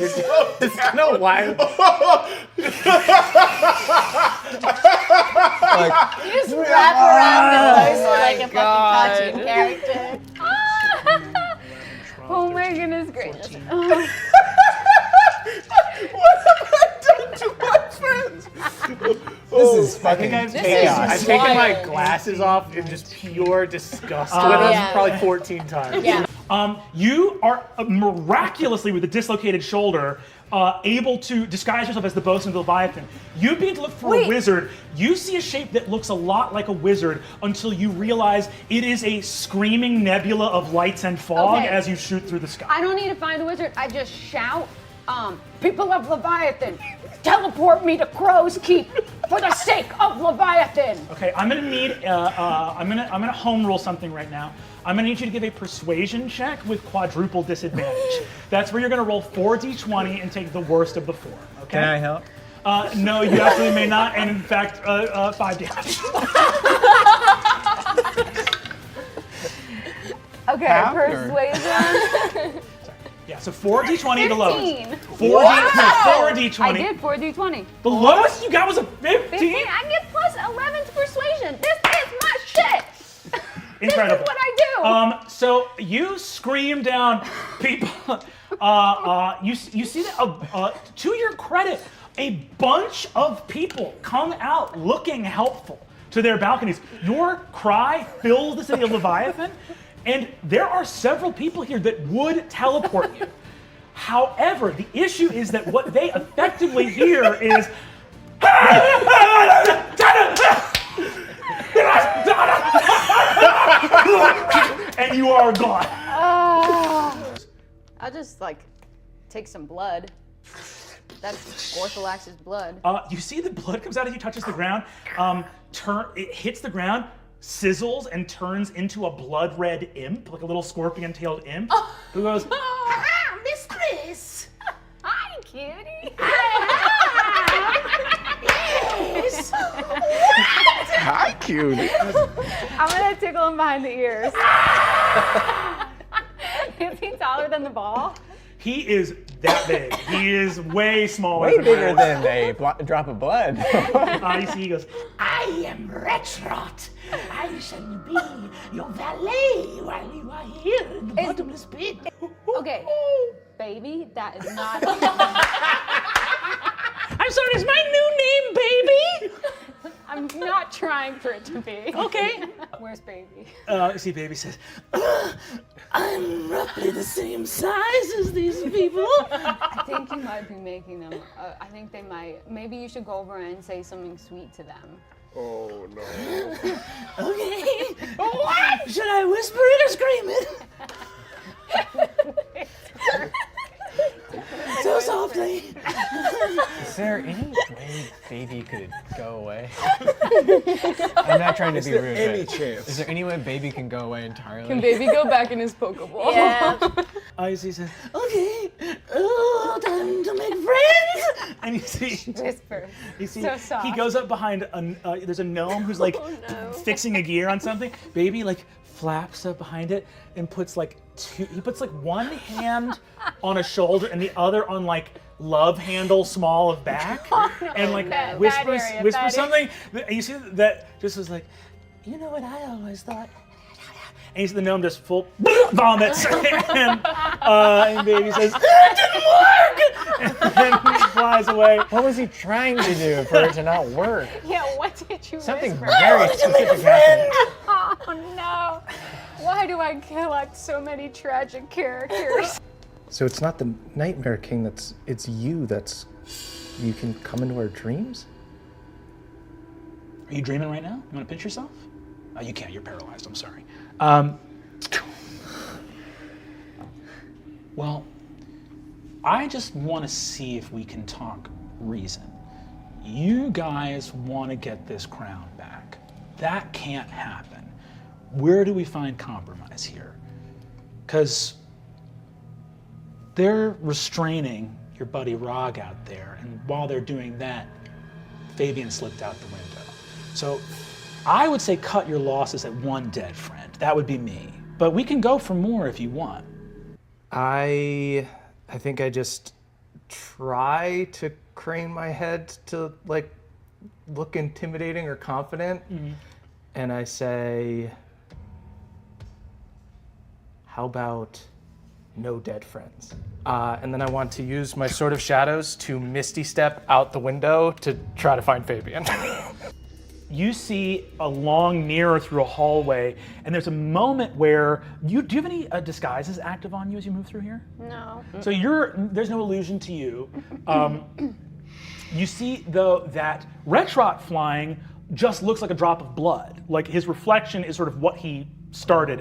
It's kind of wild. You just wrap around the post like a fucking cartoon character. Oh my goodness gracious. What have I done to my friends? This is fucking I've chaos. taken my glasses off in just pure disgust with them probably 14 times. Yeah. You are miraculously, with a dislocated shoulder, able to disguise yourself as the bosun of the Leviathan. You begin to look for a wizard. You see a shape that looks a lot like a wizard until you realize it is a screaming nebula of lights and fog as you shoot through the sky. I don't need to find a wizard. I just shout, people of Leviathan, teleport me to Crow's Keep for the sake of Leviathan. Okay, I'm gonna need. I'm gonna home rule something right now. I'm gonna need you to give a persuasion check with quadruple disadvantage. That's where you're gonna roll 4d20 and take the worst of the 4. Okay. Can I help? No, you absolutely may not, and in fact, 5 damage. Okay, Half or- persuasion. Yeah, so 4d20 the lowest. 15. 4d20. I did 4d20. The lowest you got was a 15? 15? I get plus 11 to persuasion. This is my shit. Incredible. This is what I do. So you scream down, people. You see that to your credit, a bunch of people come out looking helpful to their balconies. Your cry fills the city of Leviathan, and there are several people here that would teleport you. However, the issue is that what they effectively hear is. And you are gone. I'll just take some blood. That's Ortholax's blood. You see the blood comes out as you touches the ground. It hits the ground, sizzles, and turns into a blood red imp, like a little scorpion-tailed imp, who goes, Mistress! Hi, cutie. Yes! Hi, cute. I'm gonna tickle him behind the ears. Is he taller than the ball? He is that big. He is way smaller. Way than bigger that. than a drop of blood. You see, he goes, I am Retrot. I shall be your valet while you are here in the bottomless pit. Okay, baby, that is not. I'm sorry, is my new name Baby? I'm not trying for it to be. Okay. Where's baby? You see, Baby says, I'm roughly the same size as these people. I think you might be making them. I think they might. Maybe you should go over and say something sweet to them. Oh no. Okay. What? Should I whisper it or scream it? So softly. Is there any way Baby could go away? I'm not trying to be rude. Any but chance? Is there any way Baby can go away entirely? Can baby go back in his Pokeball? Yeah. you see, he says, Okay. Oh, time to make friends. and you see, Whisper. you see, So soft. he goes up behind, there's a gnome who's like fixing a gear on something. Baby flaps up behind it and puts he puts one hand on a shoulder and the other on love handle small of back, and Bad whispers area, bad something. And you see that just was you know what I always thought. And you see the gnome just full vomits, and Baby says, "It didn't work!" And then he flies away. What was he trying to do for it to not work? Yeah, what did you Something whisper? very specific happened. Oh no. Why do I collect so many tragic characters? So it's not the Nightmare King it's you you can come into our dreams? Are you dreaming right now? You want to pinch yourself? You can't, you're paralyzed, I'm sorry. Well, I just want to see if we can talk reason. You guys want to get this crown back. That can't happen. Where do we find compromise here? Because they're restraining your buddy Rog out there, and while they're doing that, Fabian slipped out the window. So I would say cut your losses at one dead friend. That would be me. But we can go for more if you want. I think I just try to crane my head to like look intimidating or confident, and I say, how about no dead friends? And then I want to use my Sword of Shadows to Misty Step out the window to try to find Fabian. You see a long mirror through a hallway, and there's a moment where do you have any disguises active on you as you move through here? No. So there's no illusion to you. You see though that Retrot flying just looks like a drop of blood. Like his reflection is sort of what he started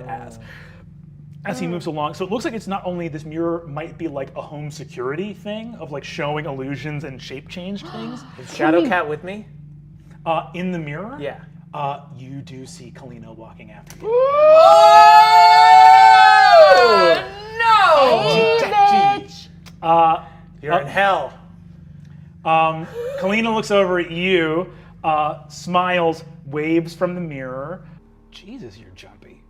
as he moves along. So it looks like it's not only this mirror might be like a home security thing of like showing illusions and shape changed things. Is Shadowcat with me? In the mirror? Yeah. You do see Kalina walking after you. No! You're in hell. Kalina looks over at you, smiles, waves from the mirror. Jesus, you're jumpy.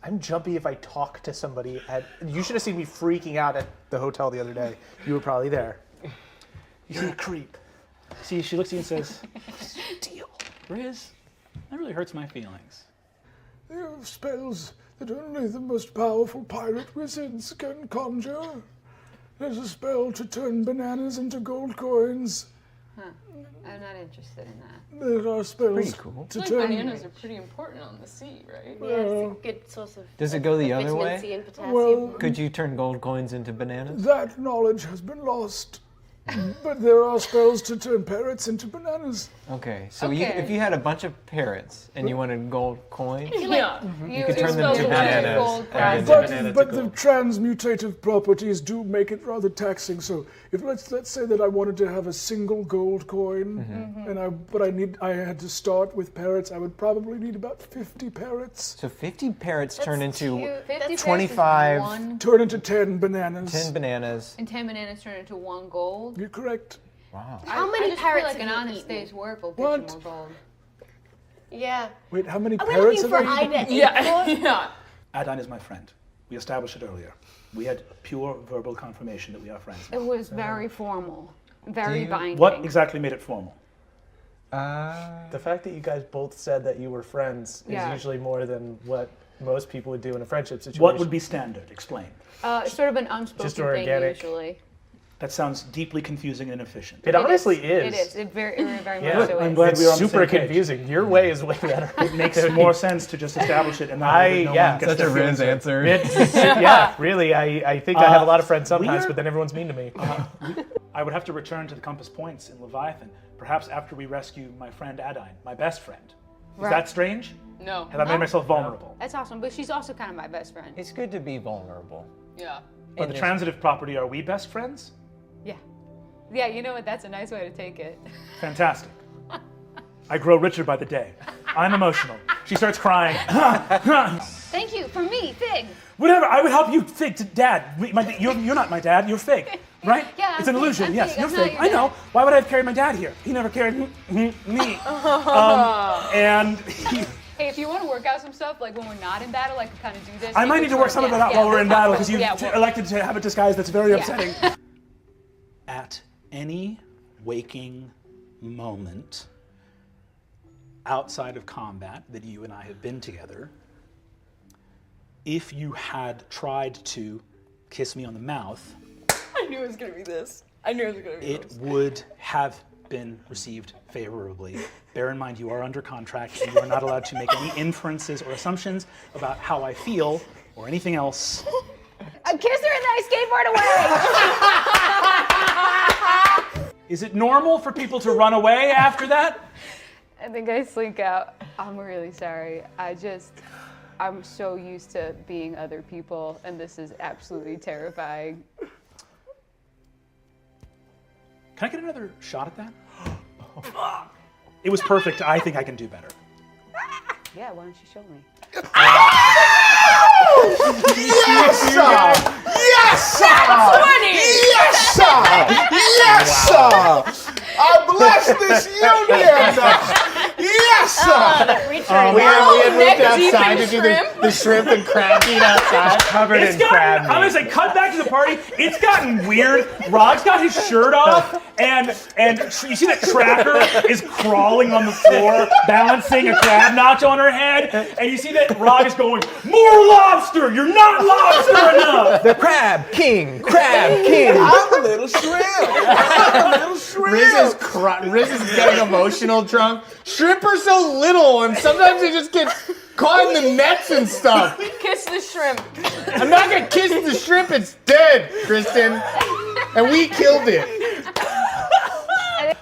I'm jumpy if I talk to somebody you should have seen me freaking out at the hotel the other day. You were probably there. You're a creep. See, she looks at you and says, "Steal, Riz, that really hurts my feelings." There are spells that only the most powerful pirate wizards can conjure. There's a spell to turn bananas into gold coins. I'm not interested in that. There are spells Pretty cool. to Like turn... bananas are pretty important on the sea, right? Yeah, it's a good source of Does it go the other vitamin way? C and potassium. Well, Could you turn gold coins into bananas? that knowledge has been lost. But there are spells to turn parrots into bananas. Okay, so Okay. if you had a bunch of parrots and you wanted gold coins, Yeah. you could turn them to bananas. Gold and prize. then- But the transmutative properties do make it rather taxing. So if let's say that I wanted to have a single gold coin, and I had to start with parrots, I would probably need about 50 parrots. So 50 parrots turn into 50 25, Turn into 10 bananas. 10 bananas. And 10 bananas turn into 1 gold. You're correct. Wow. How I many just parrots feel like an have you honest eaten? day's work will get What? you more gold. Yeah. Wait, how many Are we parrots looking have for I eaten? Ida? Yeah. Adaine is my friend. We established it earlier. We had pure verbal confirmation that we are friends. It was very formal, very you- binding. What exactly made it formal? The fact that you guys both said that you were friends is Yeah. usually more than what most people would do in a friendship situation. What would be standard? Explain. Sort of an unspoken Just thing organic. usually. That sounds deeply confusing and inefficient. It honestly It is. is. It very Yeah. much so I'm is. glad It's we're on the super same page. confusing. Your way is way better. It makes more sense to just establish it and not I- no yeah, one gets Such their a feelings Riz hurt. answer. Yeah, really. I think I have a lot of friends sometimes, we're- but then everyone's mean to me. I would have to return to the compass points in Leviathan, perhaps after we rescue my friend Adaine, my best friend. Is Right. that strange? No. Have I made myself vulnerable? That's awesome, but she's also kind of my best friend. It's good to be vulnerable. Yeah. But the transitive property, are we best friends? Yeah. Yeah, you know what? That's a nice way to take it. Fantastic. I grow richer by the day. I'm emotional. She starts crying. Thank you for me, Fig. Whatever, I would help you Fig to dad. You're not my dad, you're Fig, right? Yeah, It's an I'm Fig, illusion, I'm yes, Fig, you're I'm not Fig. your I know. dad. Why would I have carried my dad here? He never carried me. And Hey, if you want to work out some stuff, like when we're not in battle, I can kind of do this. I might need to work some of it out while we're in battle because you elected to have a disguise that's very upsetting. At any waking moment outside of combat that you and I have been together, if you had tried to kiss me on the mouth, I knew it was going to be this. I knew it was going to be it this. would have been received favorably. Bear in mind, you are under contract and you are not allowed to make any inferences or assumptions about how I feel or anything else. I kissed her and then I skateboard away. Is it normal for people to run away after that? I think I slink out. I'm really sorry. I'm so used to being other people, and this is absolutely terrifying. Can I get another shot at that? It was perfect. I think I can do better. Yeah, why don't you show me? Yes, sir! Yes, sir! Yes, sir! Yes, sir! I bless this union! Yes, Awesome! Reach We had moved neck deep outside in to do the shrimp and crab eat outside. Covered It's in gotten, crab I'm gonna meat. say, cut back to the party. It's gotten weird. Rod's got his shirt off, and you see that Tracker is crawling on the floor, balancing a crab nacho on her head, and you see that Rod is going, "More lobster! You're not lobster enough!" The crab king, crab king. I'm a little shrimp. I'm a little shrimp. Riz is getting emotional drunk. Shrimp are so little, and sometimes they just get caught in the nets and stuff. Kiss the shrimp. I'm not gonna kiss the shrimp, it's dead, Kristen. And we killed it.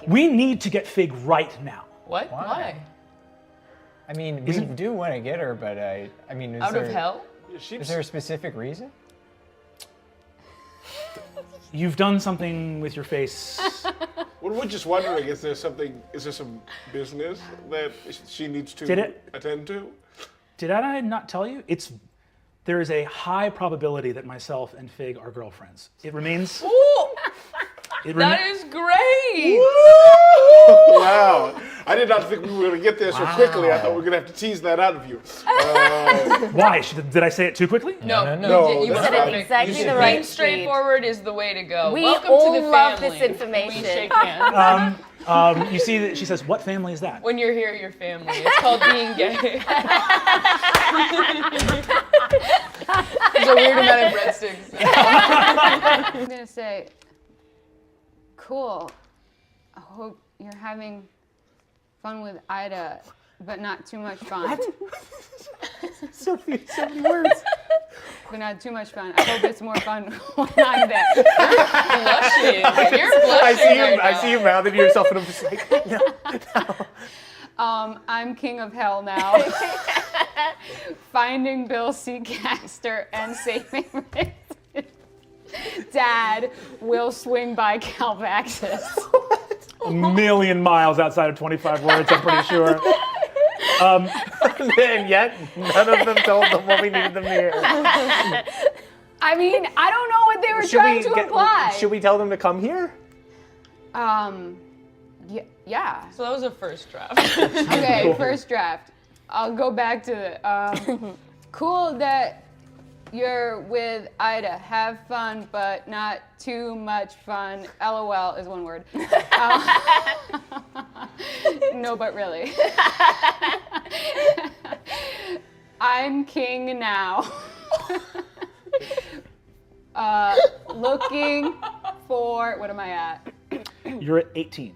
We need to get Fig right now. What? Why? I mean, we do want to get her, but I mean, Out of hell? Is there a specific reason? You've done something with your face. Well, we're just wondering, is there some business that she needs to Did it? attend to? Did I not tell you? There is a high probability that myself and Fig are girlfriends. It remains. Ooh, It that rema- is great. Wow. I did not think we were going to get there so quickly. I thought we were going to have to tease that out of you. Why? Did I say it too quickly? No, No, you that's said fine. it exactly You the said right being straightforward is the way to go. We Welcome all to the love family. this information. We shake hands. You see that she says, "What family is that?" When you're here, you're family. It's called being gay. There's a weird amount of breadsticks. I'm gonna say, cool. I hope you're having fun with Ida, but not too much fun. So many words. But not too much fun. I hope it's more fun when I'm there. Blushing. You're blushing right I now. see you mouthing to yourself, and I'm just like, I'm king of hell now. Finding Bill Seacaster and saving Rick. Dad will swing by Calvaxis. A million miles outside of 25 words, I'm pretty sure. and yet none of them told them what we needed them to hear. I mean, I don't know what they were trying to imply. Should we tell them to come here? Yeah. So that was a first draft. Okay, first draft. I'll go back to the. Cool that you're with Ida. Have fun, but not too much fun. LOL is one word. No, but really. I'm king now. Looking for, what am I at? You're at 18.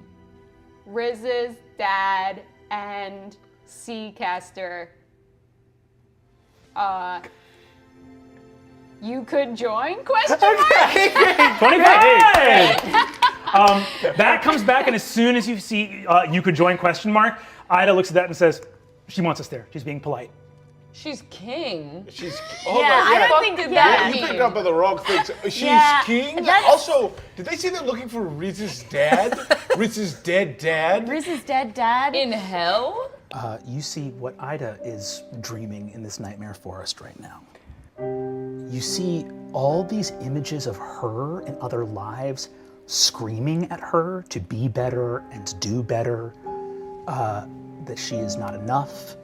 Riz's dad and Seacaster. You could join? Question mark? 25! That comes back, and as soon as you see you could join question mark, Ida looks at that and says, she wants us there. She's being polite. She's king. She's. I don't think did that. that You mean? picked up on the wrong things. She's Yeah, king. that's- Also, did they say they're looking for Riz's dad? Riz's dead dad? Riz's dead dad. In hell? You see what Ida is dreaming in this nightmare forest right now. You see all these images of her and other lives screaming at her to be better and to do better, that she is not enough.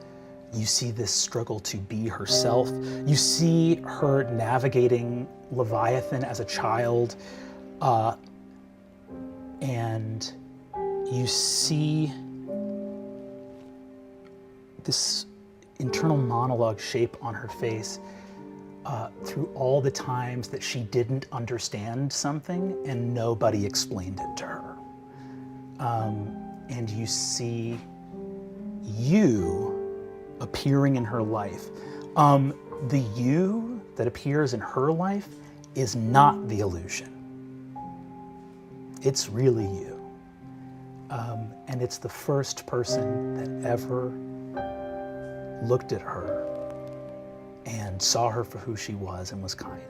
You see this struggle to be herself. You see her navigating Leviathan as a child, and you see this internal monologue shape on her face through all the times that she didn't understand something and nobody explained it to her. And you see you appearing in her life. The you that appears in her life is not the illusion. It's really you. And it's the first person that ever looked at her and saw her for who she was and was kind.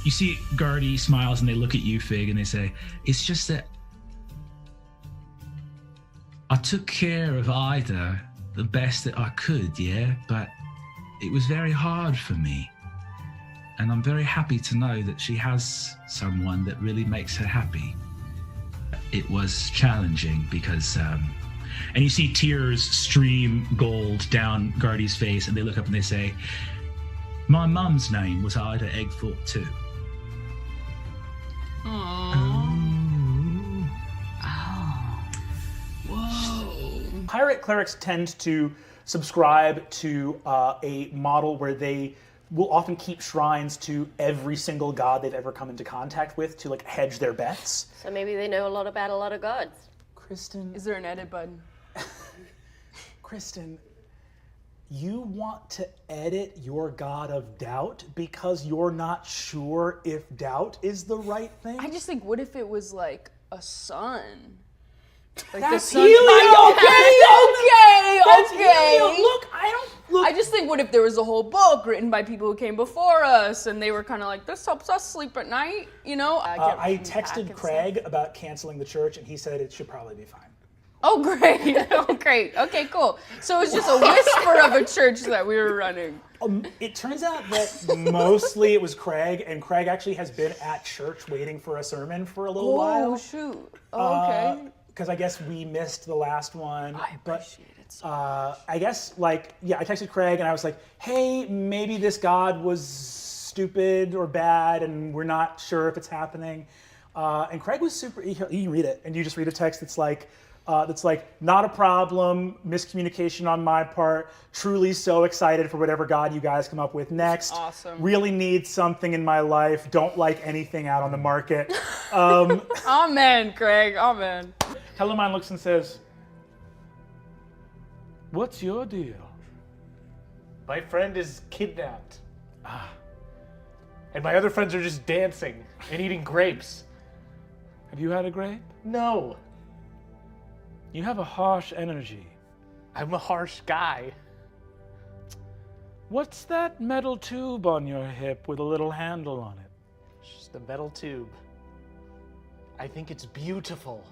You see Guardy smiles and they look at you, Fig, and they say, it's just that I took care of Ida the best that I could, yeah, but it was very hard for me. And I'm very happy to know that she has someone that really makes her happy. It was challenging because And you see tears stream gold down Guardy's face, and they look up and they say, "My mum's name was Ida Eggthorpe too." Pirate clerics tend to subscribe to a model where they will often keep shrines to every single god they've ever come into contact with to like hedge their bets. So maybe they know a lot about a lot of gods. Kristen, Is there an edit button? Kristen, you want to edit your god of doubt because you're not sure if doubt is the right thing? I just think, what if it was like a sun? Like That's the sun. Helium! Okay. Look, I just think, what if there was a whole book written by people who came before us, and they were kind of like, "This helps us sleep at night," you know? I texted Craig about canceling the church, and he said it should probably be fine. Oh, great. Oh, great. Okay, cool. So it's just a whisper of a church that we were running. It turns out that mostly it was Craig, and Craig actually has been at church waiting for a sermon for a little while. Oh, shoot. Oh, okay. Because I guess we missed the last one. I appreciate it so much. I guess, I texted Craig, and I was like, hey, maybe this god was stupid or bad, and we're not sure if it's happening. And Craig was super, you can read it, and you just read a text that's like, not a problem, miscommunication on my part, truly so excited for whatever god you guys come up with next. Awesome. Really need something in my life, don't like anything out on the market. Amen, Craig, amen. Telemine looks and says, what's your deal? My friend is kidnapped. And my other friends are just dancing and eating grapes. Have you had a grape? No, You have a harsh energy. I'm a harsh guy. What's that metal tube on your hip with a little handle on it? It's just a metal tube. I think it's beautiful.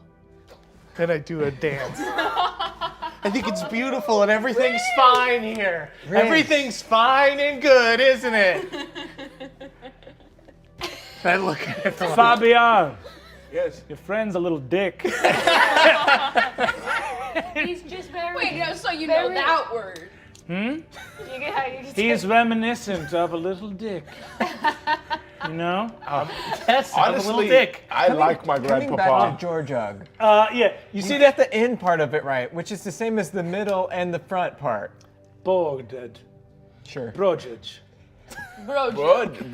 Then I do a dance. I think it's beautiful and everything's fine here. Everything's fine and good, isn't it? I look at the Fabian, Yes. your friend's a little dick. He's just very. Wait, so you know that word. He's reminiscent of a little dick. You know? Yes, I'm a little Honestly, dick. I like my Coming grandpapa. back to Gorgug, Yeah, you see that the end part of it right, which is the same as the middle and the front part. Boldest. Sure. Brojage. Brodich.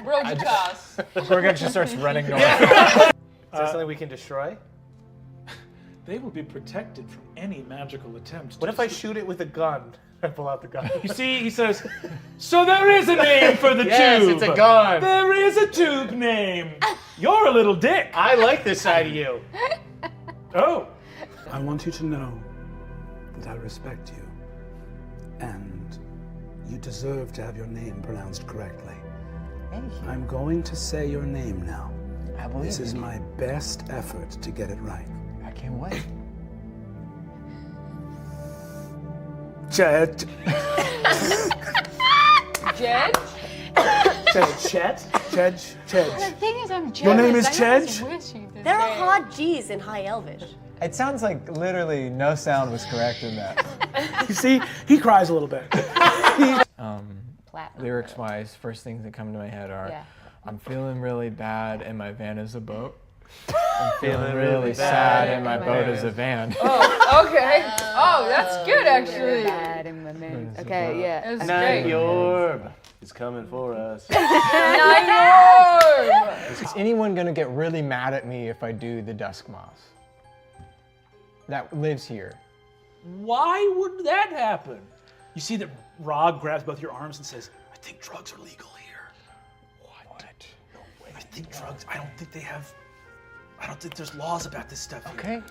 Broadcast. Gorgug just starts running north. Is that something we can destroy? They will be protected from any magical attempt. What if I shoot it with a gun? I pull out the gun. You see, he says, so there is a name for the Yes, tube. it's a gun. There is a tube name. You're a little dick. I like this side of you. Oh. I want you to know that I respect you, and you deserve to have your name pronounced correctly. Thank you. I'm going to say your name now. I believe This is in you. my best effort to get it right. I can't wait. Chet. Jed? Chet? Chedge. The Chedge. thing is, I'm jealous. Your name is I almost Chedge? wish you did There are that. hard G's in High Elvish. It sounds like literally no sound was correct in that. You see, he cries a little bit. Platinum. Lyrics-wise, first things that come to my head are, Yeah. I'm feeling really bad and my van is a boat. I'm feeling really sad and my boat is a van. Oh, okay. Oh, that's good, actually. Bad in my name. Okay, yeah. That's Okay. great. Yorb is coming for us. Is anyone gonna get really mad at me if I do the Dusk Moss? That lives here. Why would that happen? You see that Rog grabs both your arms and says, I think drugs are legal here. What? No way. I think drugs, I don't think there's laws about this stuff here. Okay,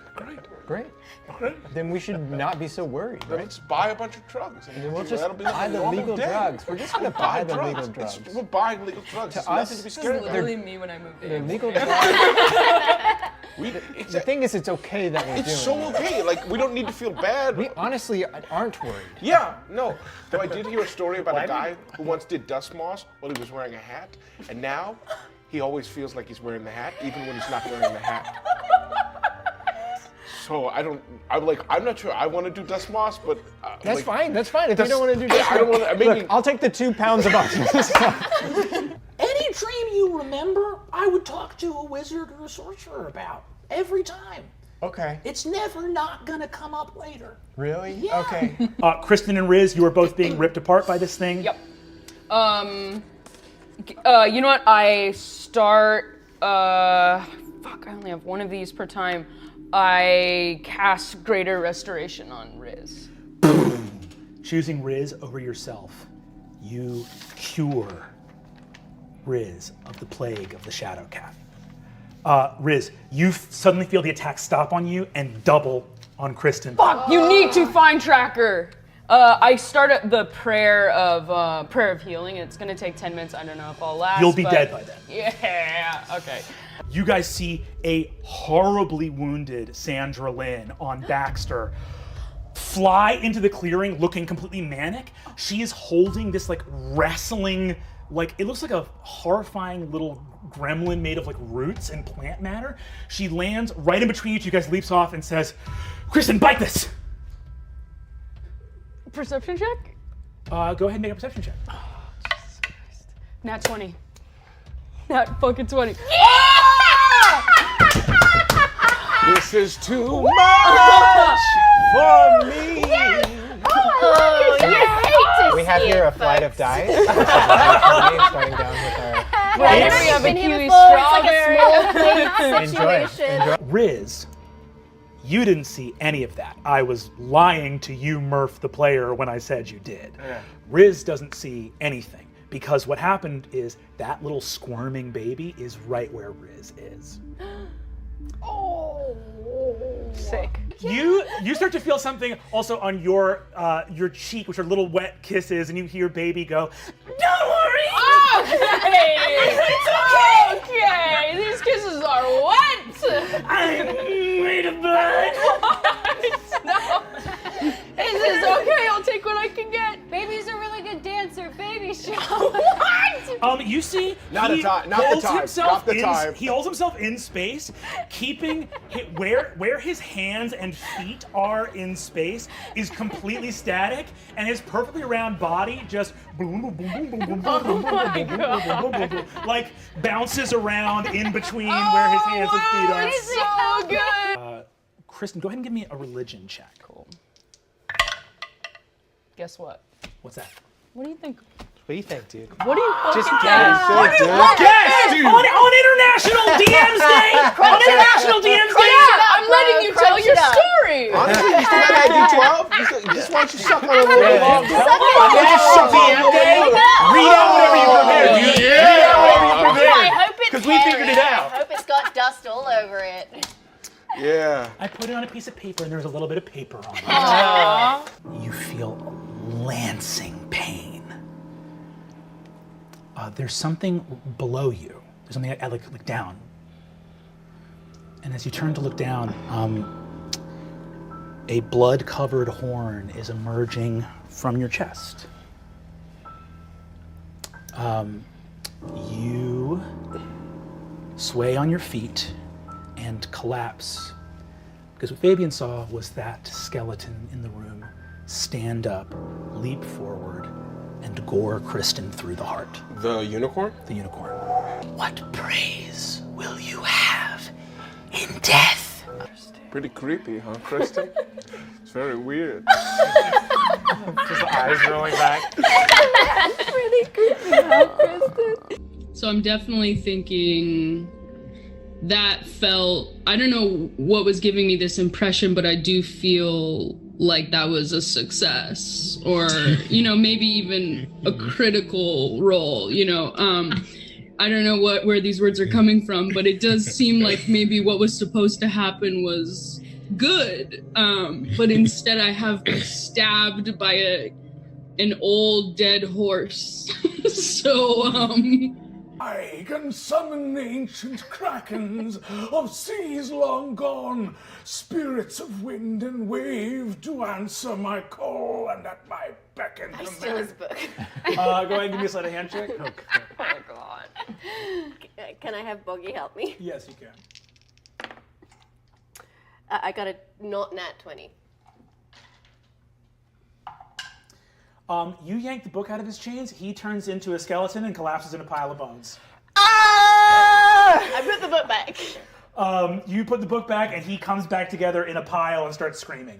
great. Okay. Then we should not be so worried, Then right? let's buy a bunch of drugs. And We'll that'll just be buy like a the normal legal day. drugs. We're just gonna buy the legal drugs. We're buying legal drugs. To There's nothing us, to be This scared is about. literally me when I moved The in. legal drugs. The thing is, it's okay that we're It's doing so it. okay. Like, we don't need to feel bad. We honestly aren't worried. Yeah, no. Though I did hear a story about a guy who once did dust moss while he was wearing a hat, and now he always feels like he's wearing the hat, even when he's not wearing the hat. So I'm not sure I want to do dust moss, but That's fine. That's fine. If you don't want to do I don't want to. Look, I'll take the 2 pounds of oxygen. Any dream you remember, I would talk to a wizard or a sorcerer about every time. Okay. It's never not gonna come up later. Really? Yeah. Okay. Kristen and Riz, you are both being ripped apart by this thing. Yep. You know what? I start. Fuck! I only have one of these per time. I cast Greater Restoration on Riz. Choosing Riz over yourself, you cure Riz of the plague of the Shadow Cat. Riz, you suddenly feel the attack stop on you and double on Kristen. Fuck! You need to find Tracker. I start at the prayer of healing. It's gonna take 10 minutes. I don't know if I'll last. You'll be dead by then. Yeah. Okay. You guys see a horribly wounded Sandra Lynn on Baxter fly into the clearing looking completely manic. She is holding this like wrestling, like it looks like a horrifying little gremlin made of like roots and plant matter. She lands right in between you two. You guys leaps off and says, Kristen, bite this! Perception check? Go ahead and make a perception check. Nat 20. Nat fucking 20. This is too much for me. Oh, you hate to We have see here it, a flight of folks. dice. Starting down with our. Whenever we have you've a been here kiwi before, it's like a small plate Enjoy. situation. Riz, you didn't see any of that. I was lying to you, Murph, the player, when I said you did. Yeah. Riz doesn't see anything because what happened is that little squirming baby is right where Riz is. Sick. You start to feel something also on your cheek, which are little wet kisses, and you hear baby go, "Don't worry." Okay. It's okay. These kisses are wet. I'm made of blood. No. This is okay. I'll take what I can get. Baby's a really good dancer. Baby show. What? You see, Not he the time. holds Not himself the in- time. He holds himself in space, keeping where his hands and feet are in space is completely static, and his perfectly round body just boom, boom, boom, boom, boom, boom, boom, boom, boom, boom, boom, boom, boom, boom, like bounces around in between where his hands and feet are. It's so good. Kristen, go ahead and give me a religion check. Cool. Guess what? What's that? What do you think? What do you think, dude? What do you Just fucking guess. think? Guess, dude! On International DMs Day! On International DMs Day! I'm letting you tell your story. Honestly, you still got that D12? You just want you suck on a little bit longer. National DM Day! Read out whatever you prepared, dude. Read out whatever you prepared. I hope it's Because we figured it out. I hope it's got dust all over it. Yeah. I put it on a piece of paper and there's a little bit of paper on it. You feel lancing pain. There's something below you. There's something like down. And as you turn to look down, a blood-covered horn is emerging from your chest. You sway on your feet and collapse. Because what Fabian saw was that skeleton in the room stand up, leap forward, and gore Kristen through the heart. The unicorn? The unicorn. What praise will you have in death? Pretty creepy, huh, Kristen? It's very weird. Just eyes rolling back. Really creepy, huh, Kristen? So I'm definitely thinking that felt, I don't know what was giving me this impression, but I do feel like that was a success, or, you know, maybe even a critical role, you know. I don't know where these words are coming from, but it does seem like maybe what was supposed to happen was good, but instead I have been stabbed by an old dead horse. So, I can summon ancient krakens of seas long gone, spirits of wind and wave to answer my call and at my beck and I command. steal his book. Go ahead and give me a sleight of hand check. Oh God. Can I have Boggy help me? Yes, you can. I got a not nat 20. You yank the book out of his chains, he turns into a skeleton and collapses in a pile of bones. I put the book back. You put the book back and he comes back together in a pile and starts screaming.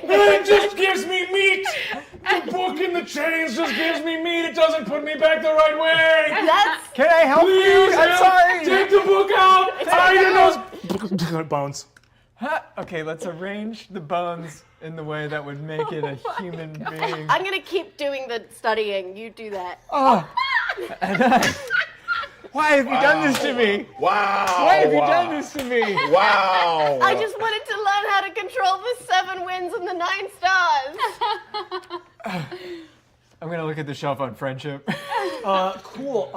It just gives me meat. The book in the chains just gives me meat. It doesn't put me back the right way. Can I help you? I'm sorry. Take the book out. I didn't know. Bones. Okay, let's arrange the bones in the way that would make it a human being. I'm gonna keep doing the studying. You do that. Oh. Why have you done this to me? Wow. Why have you done this to me? Wow. I just wanted to learn how to control the 7 winds and the 9 stars. I'm gonna look at the shelf on friendship. Cool.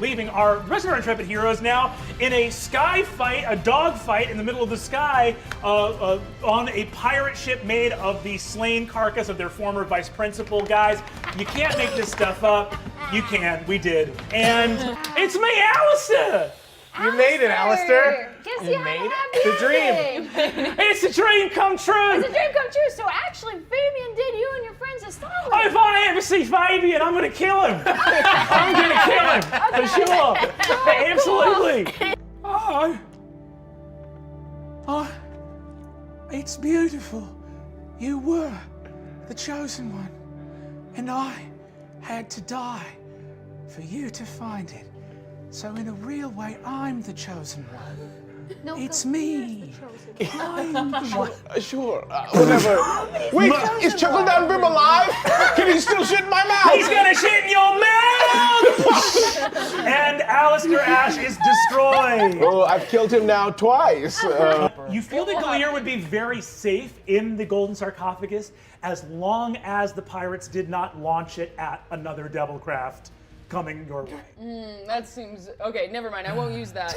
Leaving the rest of our intrepid heroes now in a sky fight, a dog fight in the middle of the sky, on a pirate ship made of the slain carcass of their former vice principal. Guys, you can't make this stuff up. You can. We did. And it's me, Alistair. You made it, Alistair. Guess You made it. The dream. It's a dream come true. It's a dream come true. So actually, Fabian did you and your friends a solid. If I ever see Fabian, I'm gonna kill him. I'm gonna kill him for sure. Absolutely. It's beautiful. You were the chosen one, and I had to die for you to find it. So in a real way, I'm the chosen one. No, it's me. I'm the one. Sure. Whatever. Wait, is Chuckle Down Brim alive? Can he still shit in my mouth? He's gonna shit in your mouth! And Alistair Ash is destroyed. Oh, I've killed him now twice. You feel that Galir would be very safe in the golden sarcophagus as long as the pirates did not launch it at another Devilcraft coming your way. That seems okay. Never mind. I won't use that.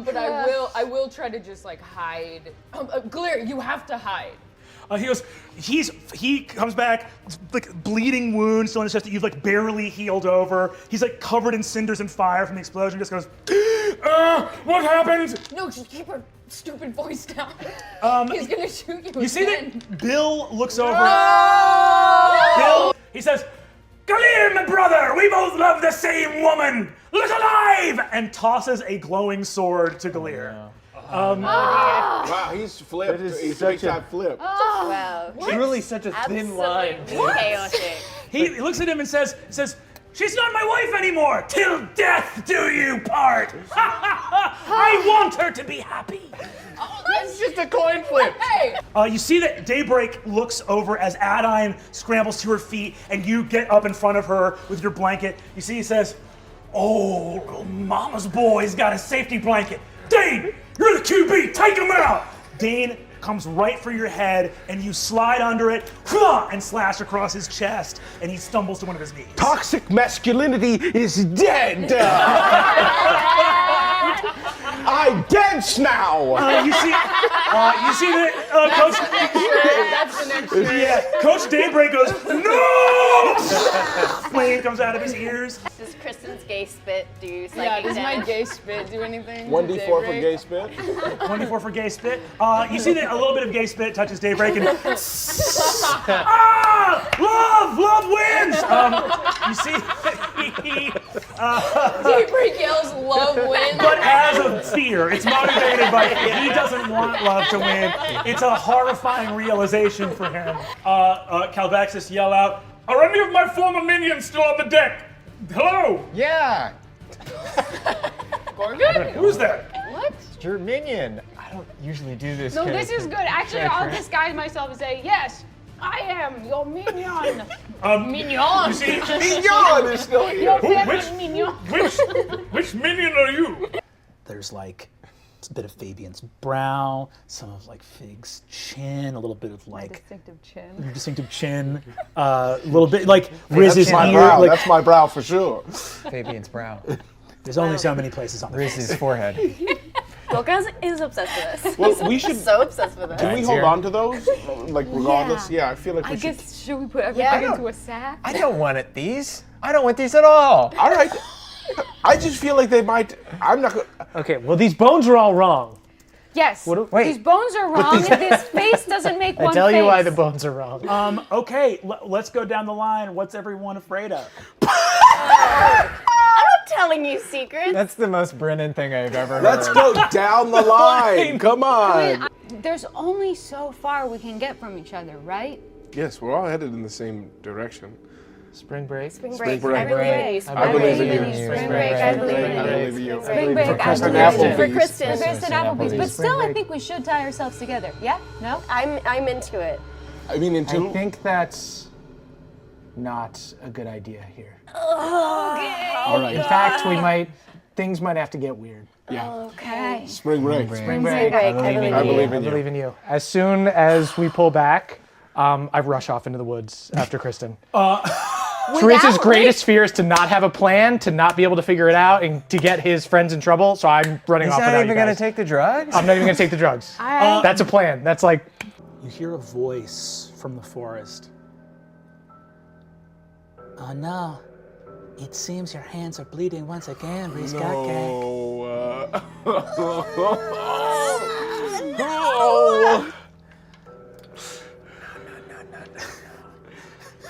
But I will try to just like hide. Galir, you have to hide. He comes back, like bleeding wound still in his chest that you've like barely healed over. He's like covered in cinders and fire from the explosion. Just goes, what happened? No, just keep her stupid voice down. He's gonna shoot you. You see again. that Bill looks over. No! Bill, he says, Galir, my brother, we both love the same woman. Look alive! And tosses a glowing sword to Galir. Wow, he's flipped. He's big time flip. Oh, wow. Truly such a thin line. Chaotic. He looks at him and says, she's not my wife anymore. Till death do you part. I want her to be happy. It's just a coin flip. Hey! You see that Daybreak looks over as Adaine scrambles to her feet and you get up in front of her with your blanket. You see he says, oh, mama's boy's got a safety blanket. Dane, you're the QB, take him out. Dane comes right for your head and you slide under it and slash across his chest and he stumbles to one of his knees. Toxic masculinity is dead. I dance now. You see that Coach. That's the next year. Yeah, Coach Daybreak goes, no! Flame comes out of his ears. Does Kristen's gay spit do psychic Yeah, does my damage? gay spit do anything? 1d4 for gay spit. 1d4 for gay spit. You see that a little bit of gay spit touches Daybreak and love wins. You see Daybreak yells, "Love wins." but as a fear, it's motivated by he doesn't want love to win. It's a horrifying realization for him. Calvaxis yell out, "Are any of my former minions still on the deck? Hello? Yeah, Gorgug? Who's that?" What? it's your minion. I don't usually do this. No, kind this of is good. Actually, I'll treacherous. disguise myself and say, yes, I am your minion. Mignon. You see, Mignon is still Your here. favorite minion. which minion are you? There's like a bit of Fabian's brow, some of like Fig's chin, a little bit of like Distinctive chin. a little bit like Riz's My ear. brow. Like, That's my brow for sure. Fabian's brow. there's only so many places on the face. Riz's forehead. Gorgug is obsessed with us. Well, He's we should- so obsessed with us. Can we hold on to those? Like regardless? Yeah, I feel like we I should. guess, should we put everything into a sack? I don't want these. I don't want these at all. All right. I just feel like they might. I'm not going to. Okay, well, these bones are all wrong. Yes. These bones are wrong. This face doesn't make one face. I tell you why the bones are wrong. Okay, let's go down the line. What's everyone afraid of? I'm not telling you secrets. That's the most Brennan thing I've ever heard. Let's go down the line. Come on. There's only so far we can get from each other, right? Yes, we're all headed in the same direction. Spring break. Spring break. break. I believe in you. I believe in you. Spring break. I believe in you. I believe in you. Spring break. I Kristen believe in you. Applebee's. For Kristen. Kristen Applebee's. But still, I think we should tie ourselves together. Yeah? No? I'm into it. I mean, I think that's not a good idea here. Okay. All right. In fact, things might have to get weird. Yeah. Okay. Spring break. Spring break. I believe in you. As soon as we pull back, I rush off into the woods after Kristen. Teresa's greatest fear is to not have a plan, to not be able to figure it out, and to get his friends in trouble. So I'm running off without you guys. He's not even going to take the drugs? I'm not even going to take the drugs. That's a plan. That's like... You hear a voice from the forest. Oh no. It seems your hands are bleeding once again, Rizgakek. No.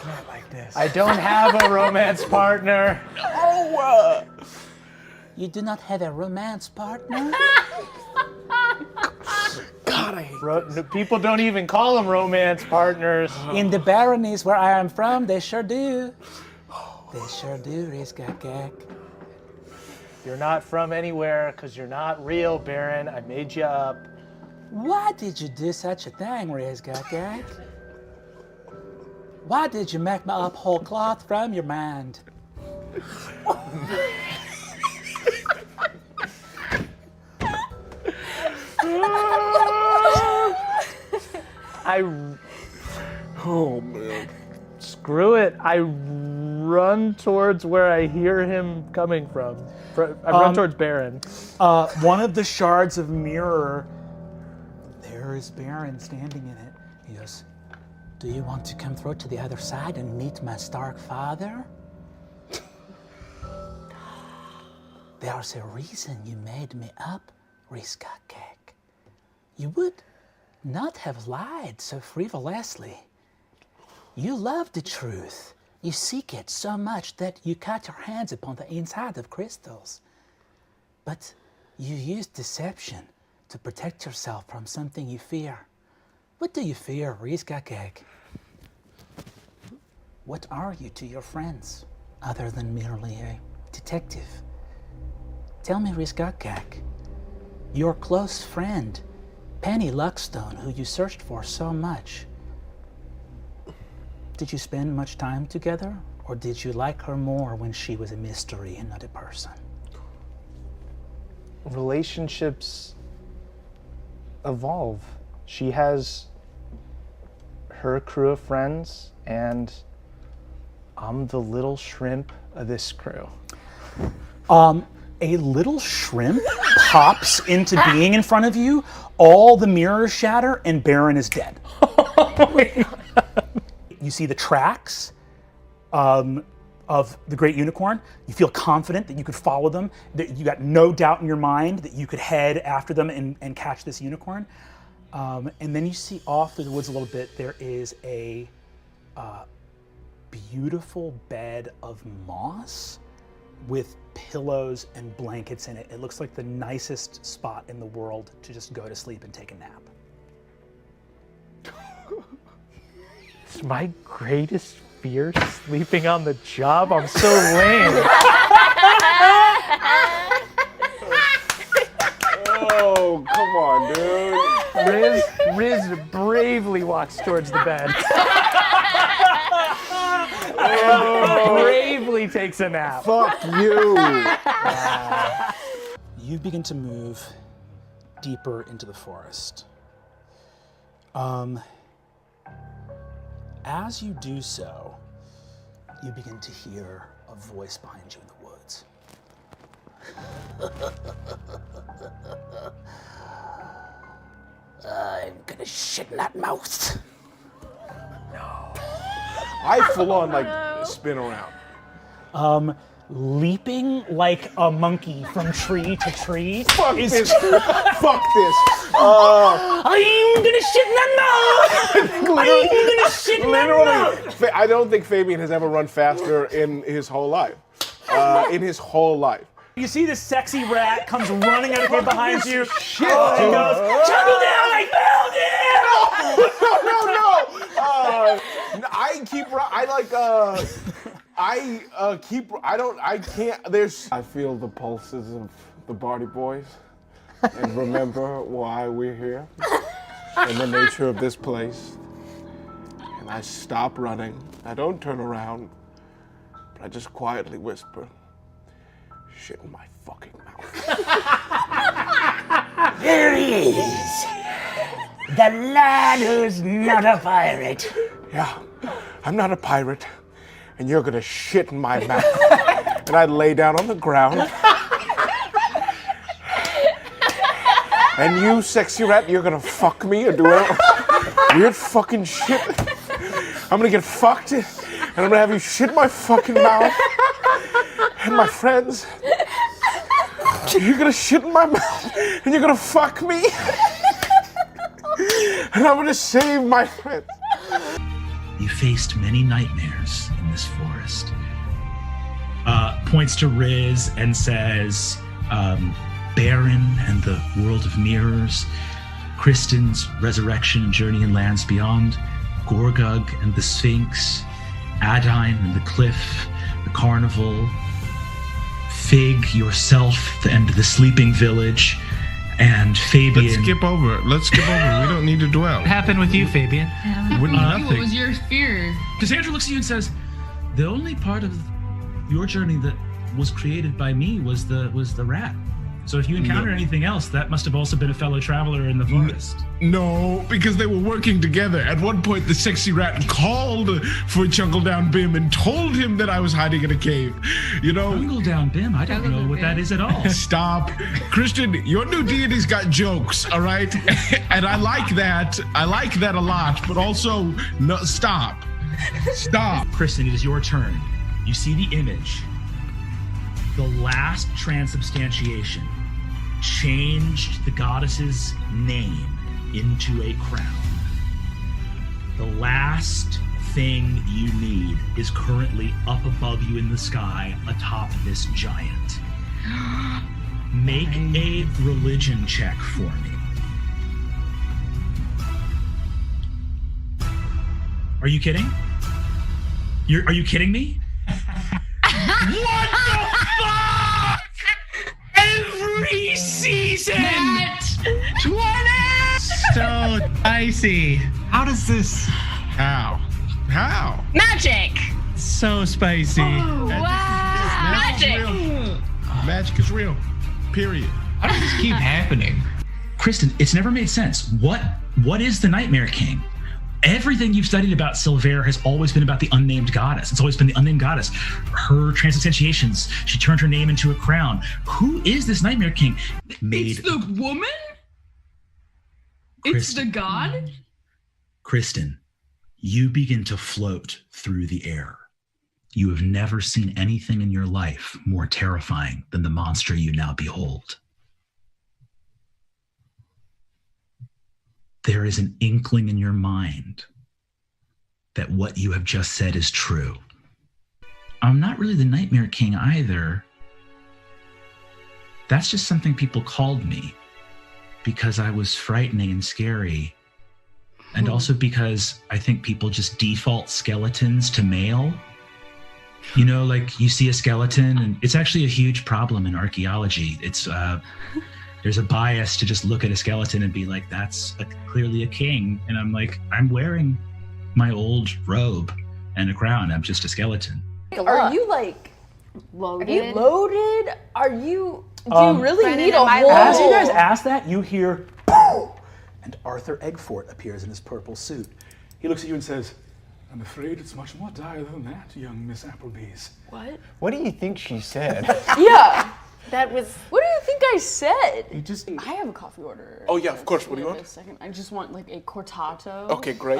Not like this. I don't have a romance partner. No. You do not have a romance partner? God, I hate people don't even call them romance partners. In the baronies where I am from, they sure do. They sure do, Rizgakek. You're not from anywhere because you're not real, Baron. I made you up. Why did you do such a thing, Rizgakek? Why did you make me up whole cloth from your mind? Oh man. Screw it. I run towards where I hear him coming from. I run towards Baron. One of the shards of mirror, there is Baron standing in it. He goes, do you want to come through to the other side and meet my Stark father? There's a reason you made me up, Rizgakek. You would not have lied so frivolously. You love the truth. You seek it so much that you cut your hands upon the inside of crystals. But you use deception to protect yourself from something you fear. What do you fear, Rizgakek? What are you to your friends, other than merely a detective? Tell me, Rizgakek, your close friend, Penny Luckstone, who you searched for so much, did you spend much time together, or did you like her more when she was a mystery and not a person? Relationships evolve. She has her crew of friends, and I'm the little shrimp of this crew. A little shrimp pops into being in front of you, all the mirrors shatter, and Baron is dead. You see the tracks of the Great Unicorn. You feel confident that you could follow them, that you got no doubt in your mind that you could head after them and catch this unicorn. And then you see off through the woods a little bit, there is a beautiful bed of moss with pillows and blankets in it. It looks like the nicest spot in the world to just go to sleep and take a nap. It's my greatest fear, sleeping on the job. I'm so lame. Oh, come on, dude. Riz bravely walks towards the bed. Bravely takes a nap. Fuck you. You begin to move deeper into the forest. As you do so, you begin to hear a voice behind you in the woods. I'm gonna shit in that mouth. I full on like spin around. leaping like a monkey from tree to tree. Fuck is this. Fuck this. I'm gonna shit in that mouth! I'm gonna shit in that mouth! I don't think Fabian has ever run faster in his whole life. You see this sexy rat comes running out of the cave behind you. Shit, and goes, "Chuckle down, I found it!" I feel the pulses of the Barty Boys and remember why we're here and the nature of this place. And I stop running. I don't turn around, but I just quietly whisper, shit in my fucking mouth. There he is. The lad who's not a pirate. Yeah, I'm not a pirate, and you're gonna shit in my mouth. And I lay down on the ground. And you, sexy rat, you're gonna fuck me or do weird fucking shit. I'm gonna get fucked, and I'm gonna have you shit in my fucking mouth. And my friends, you're gonna shit in my mouth, and you're gonna fuck me. And I'm gonna save my friends. You faced many nightmares in this forest. Points to Riz and says, Baron and the World of Mirrors, Kristen's Resurrection and Journey in Lands Beyond, Gorgug and the Sphinx, Adaine and the Cliff, the Carnival, Fig, yourself, and the Sleeping Village, and Fabian. Let's skip over. We don't need to dwell. What happened with you, Fabian? What was your fear? Cassandra looks at you and says, the only part of your journey that was created by me was the rat. So if you encounter anything else, that must have also been a fellow traveler in the forest. No, because they were working together. At one point, the sexy rat called for Chuckle Down Bim and told him that I was hiding in a cave. You know? Chuckle Down Bim? I don't know what that is at all. Stop. Kristen, your new deity's got jokes, all right? And I like that. I like that a lot, but also, no, stop. Stop. Kristen, it is your turn. You see the image. The last transubstantiation changed the goddess's name into a crown. The last thing you need is currently up above you in the sky atop this giant. Make a religion check for me. Are you kidding? Are you kidding me? What the fuck? Every season! Matt! 20! So spicy. How does this? How? Magic! So spicy. Oh, wow! Magic! Magic is real. Period. How does this keep happening? Kristen, it's never made sense. What is the Nightmare King? Everything you've studied about Silver has always been about the unnamed goddess. It's always been the unnamed goddess. Her transubstantiations, she turned her name into a crown. Who is this Nightmare King? It's the woman? It's the god? Kristen, you begin to float through the air. You have never seen anything in your life more terrifying than the monster you now behold. There is an inkling in your mind that what you have just said is true. I'm not really the Nightmare King either. That's just something people called me because I was frightening and scary. And also because I think people just default skeletons to male. You know, like you see a skeleton, and it's actually a huge problem in archaeology. It's there's a bias to just look at a skeleton and be like, that's clearly a king. And I'm like, I'm wearing my old robe and a crown. I'm just a skeleton. Are you like loaded? Are you loaded? Do you really need a whole? As you guys ask that, you hear "Pow!" and Arthur Eggfort appears in his purple suit. He looks at you and says, I'm afraid it's much more dire than that, young Miss Applebee's. What? What do you think she said? Yeah. That was. What do you think I said? You just. I have a coffee order. Oh yeah, of course. What do you Wait want? a second. I just want like a cortato. Okay, great.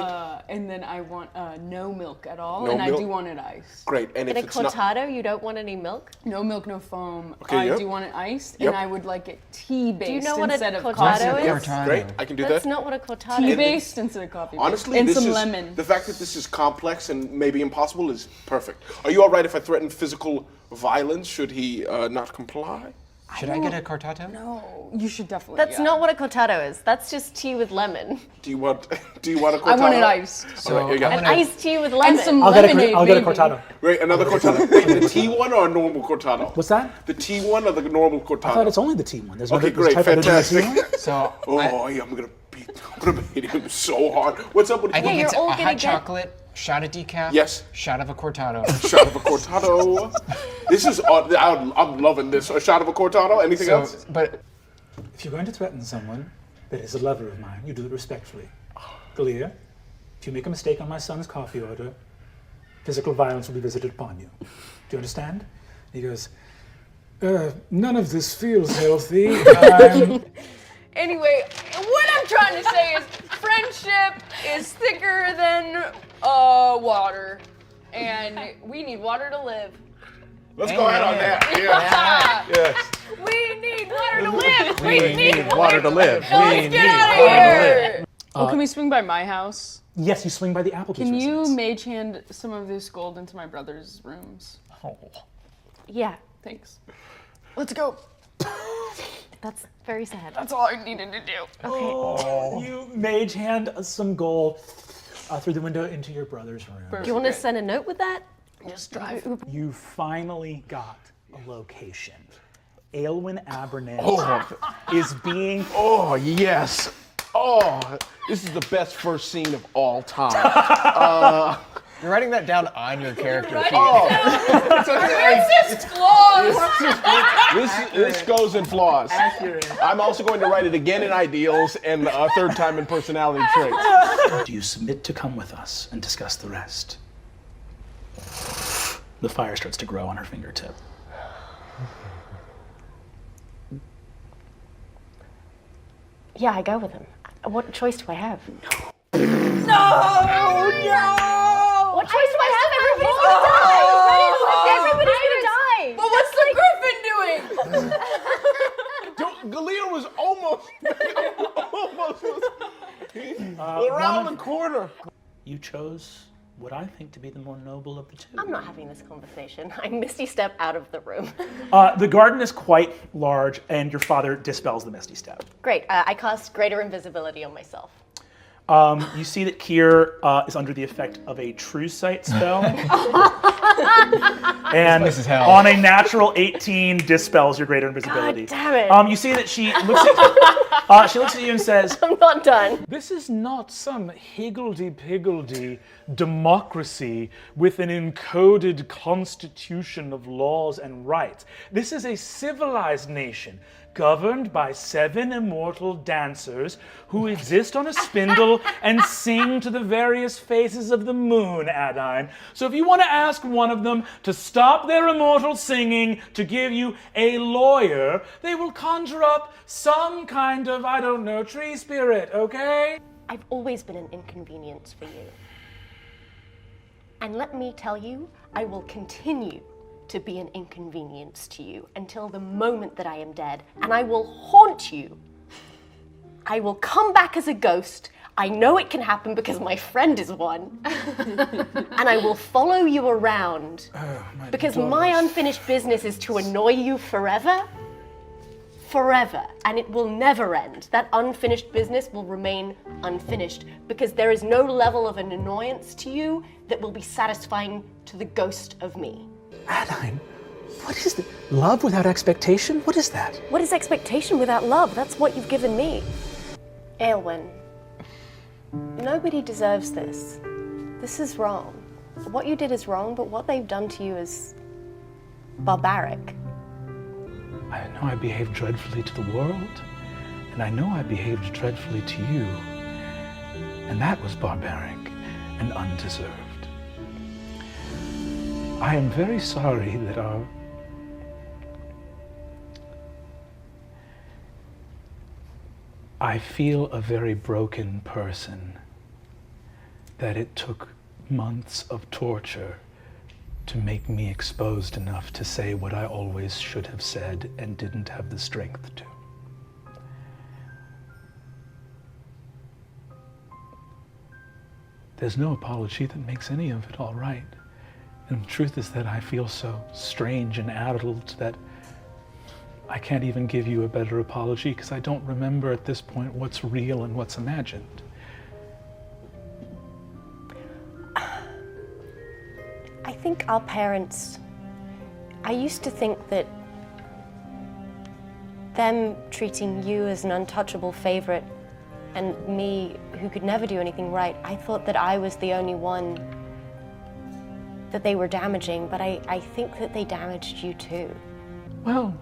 And then I want no milk at all, No and milk? I do want it iced. Great. And In if a it's not. cortado, you don't want any milk? No milk, no foam. Okay, I yep. do want it iced, Yep. and I would like it tea-based Do you know what a instead of cortado coffee. is? Great, I can do That's that. not what a cortado is. Tea-based instead of coffee. Honestly, and this some is lemon. the fact that this is complex and maybe impossible is perfect. Are you all right if I threaten physical violence should he not comply? Should I get a cortato? No, you should definitely. That's not what a cortado is. That's just tea with lemon. Do you want a cortado? I want it iced. All right, here you go. An iced tea with lemon. And some I'll get lemonade, a maybe. cortado. Wait, another cortado. Wait, the tea one or a normal cortado? What's that? The tea one or the normal cortado? I thought it's only the tea one. There's no Okay, there's great, type other than the tea fantastic. one? So Oh, yeah, I'm gonna beat him so hard. What's up with I you? think you're it's all a gonna hot get- chocolate, shot of decaf, Yes. shot of a cortado. Shot of a cortado. This is I'm loving this. A shot of a cortado. Anything So, else? but If you're going to threaten someone that is a lover of mine, you do it respectfully. Galia, if you make a mistake on my son's coffee order, physical violence will be visited upon you. Do you understand? He goes, None of this feels healthy. Anyway, what I'm trying to say is friendship is thicker than water, and we need water to live. Let's go ahead on that. Yeah. Yes. We need water to live. we need water to live. Let's get out of here. Oh, can we swing by my house? yes, you swing by the Applebee's Can you residence. mage hand some of this gold into my brother's rooms? Oh. Yeah, Thanks. Let's go. that's very sad. That's all I needed to do. Oh, you mage hand some gold through the window into your brother's room. Do you want to send a note with that? Just drive. You finally got a location. Aylwin Abernathy is being. Oh yes. Oh, this is the best first scene of all time. You're writing that down on your character sheet. Racist flaws. This goes in flaws. Accurate. I'm also going to write it again in ideals and a third time in personality traits. Do you submit to come with us and discuss the rest? The fire starts to grow on her fingertip. Yeah, I go with him. What choice do I have? No! What choice do I have? Everybody's gonna die! Everybody's gonna die! But what's the griffin doing? Galia was almost around the corner. You chose what I think to be the more noble of the two. I'm not having this conversation. I misty step out of the room. The garden is quite large, and your father dispels the misty step. Great. I cast greater invisibility on myself. You see that Kier is under the effect of a true sight spell. And place is hell. on a natural 18 dispels your greater invisibility. God damn it. You see that she looks at you and says, I'm not done. This is not some higgledy-piggledy democracy with an encoded constitution of laws and rights. This is a civilized nation governed by 7 immortal dancers who exist on a spindle and sing to the various phases of the moon, Adaine. So if you want to ask one of them to stop their immortal singing to give you a lawyer, they will conjure up some kind of, I don't know, tree spirit, okay? I've always been an inconvenience for you. And let me tell you, I will continue to be an inconvenience to you until the moment that I am dead, and I will haunt you. I will come back as a ghost. I know it can happen because my friend is one. And I will follow you around because my unfinished business is to annoy you forever. Forever. And it will never end. That unfinished business will remain unfinished because there is no level of an annoyance to you that will be satisfying to the ghost of me. Adaine, what is this? Love without expectation? What is that? What is expectation without love? That's what you've given me. Aylwin, nobody deserves this. This is wrong. What you did is wrong, but what they've done to you is barbaric. I know I behaved dreadfully to the world, and I know I behaved dreadfully to you. And that was barbaric and undeserved. I am very sorry that I feel a very broken person, that it took months of torture to make me exposed enough to say what I always should have said and didn't have the strength to. There's no apology that makes any of it all right. And the truth is that I feel so strange and addled that I can't even give you a better apology because I don't remember at this point what's real and what's imagined. I think our parents, I used to think that them treating you as an untouchable favorite and me, who could never do anything right, I thought that I was the only one that they were damaging, but I think that they damaged you too. Well,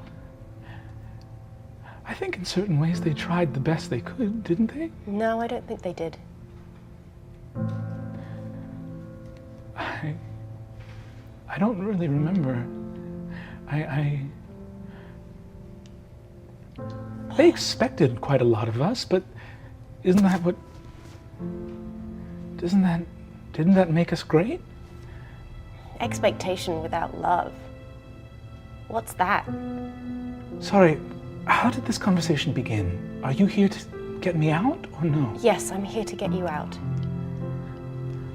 I think in certain ways they tried the best they could, didn't they? No, I don't think they did. I don't really remember. They expected quite a lot of us, but didn't that make us great? Expectation without love. What's that? Sorry, how did this conversation begin? Are you here to get me out or no? Yes, I'm here to get you out.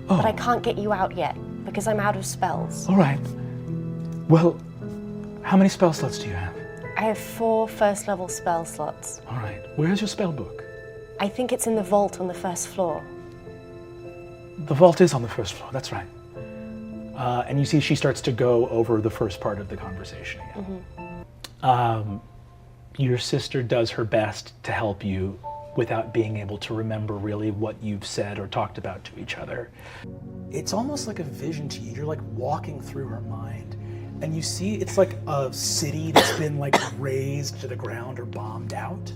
But I can't get you out yet because I'm out of spells. All right. Well, how many spell slots do you have? I have 4 first-level spell slots. All right. Where's your spell book? I think it's in the vault on the first floor. The vault is on the first floor, that's right. And you see she starts to go over the first part of the conversation again. Your sister does her best to help you without being able to remember really what you've said or talked about to each other. It's almost like a vision to you. You're like walking through her mind and you see it's like a city that's been like razed to the ground or bombed out.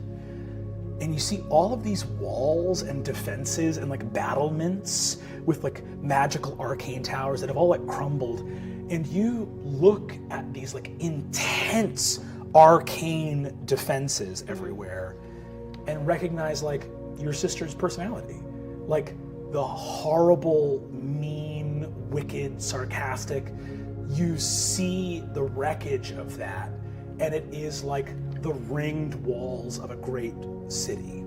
And you see all of these walls and defenses and like battlements with like magical arcane towers that have all like crumbled. And you look at these like intense arcane defenses everywhere and recognize like your sister's personality. Like the horrible, mean, wicked, sarcastic. You see the wreckage of that, and it is like the ringed walls of a great city.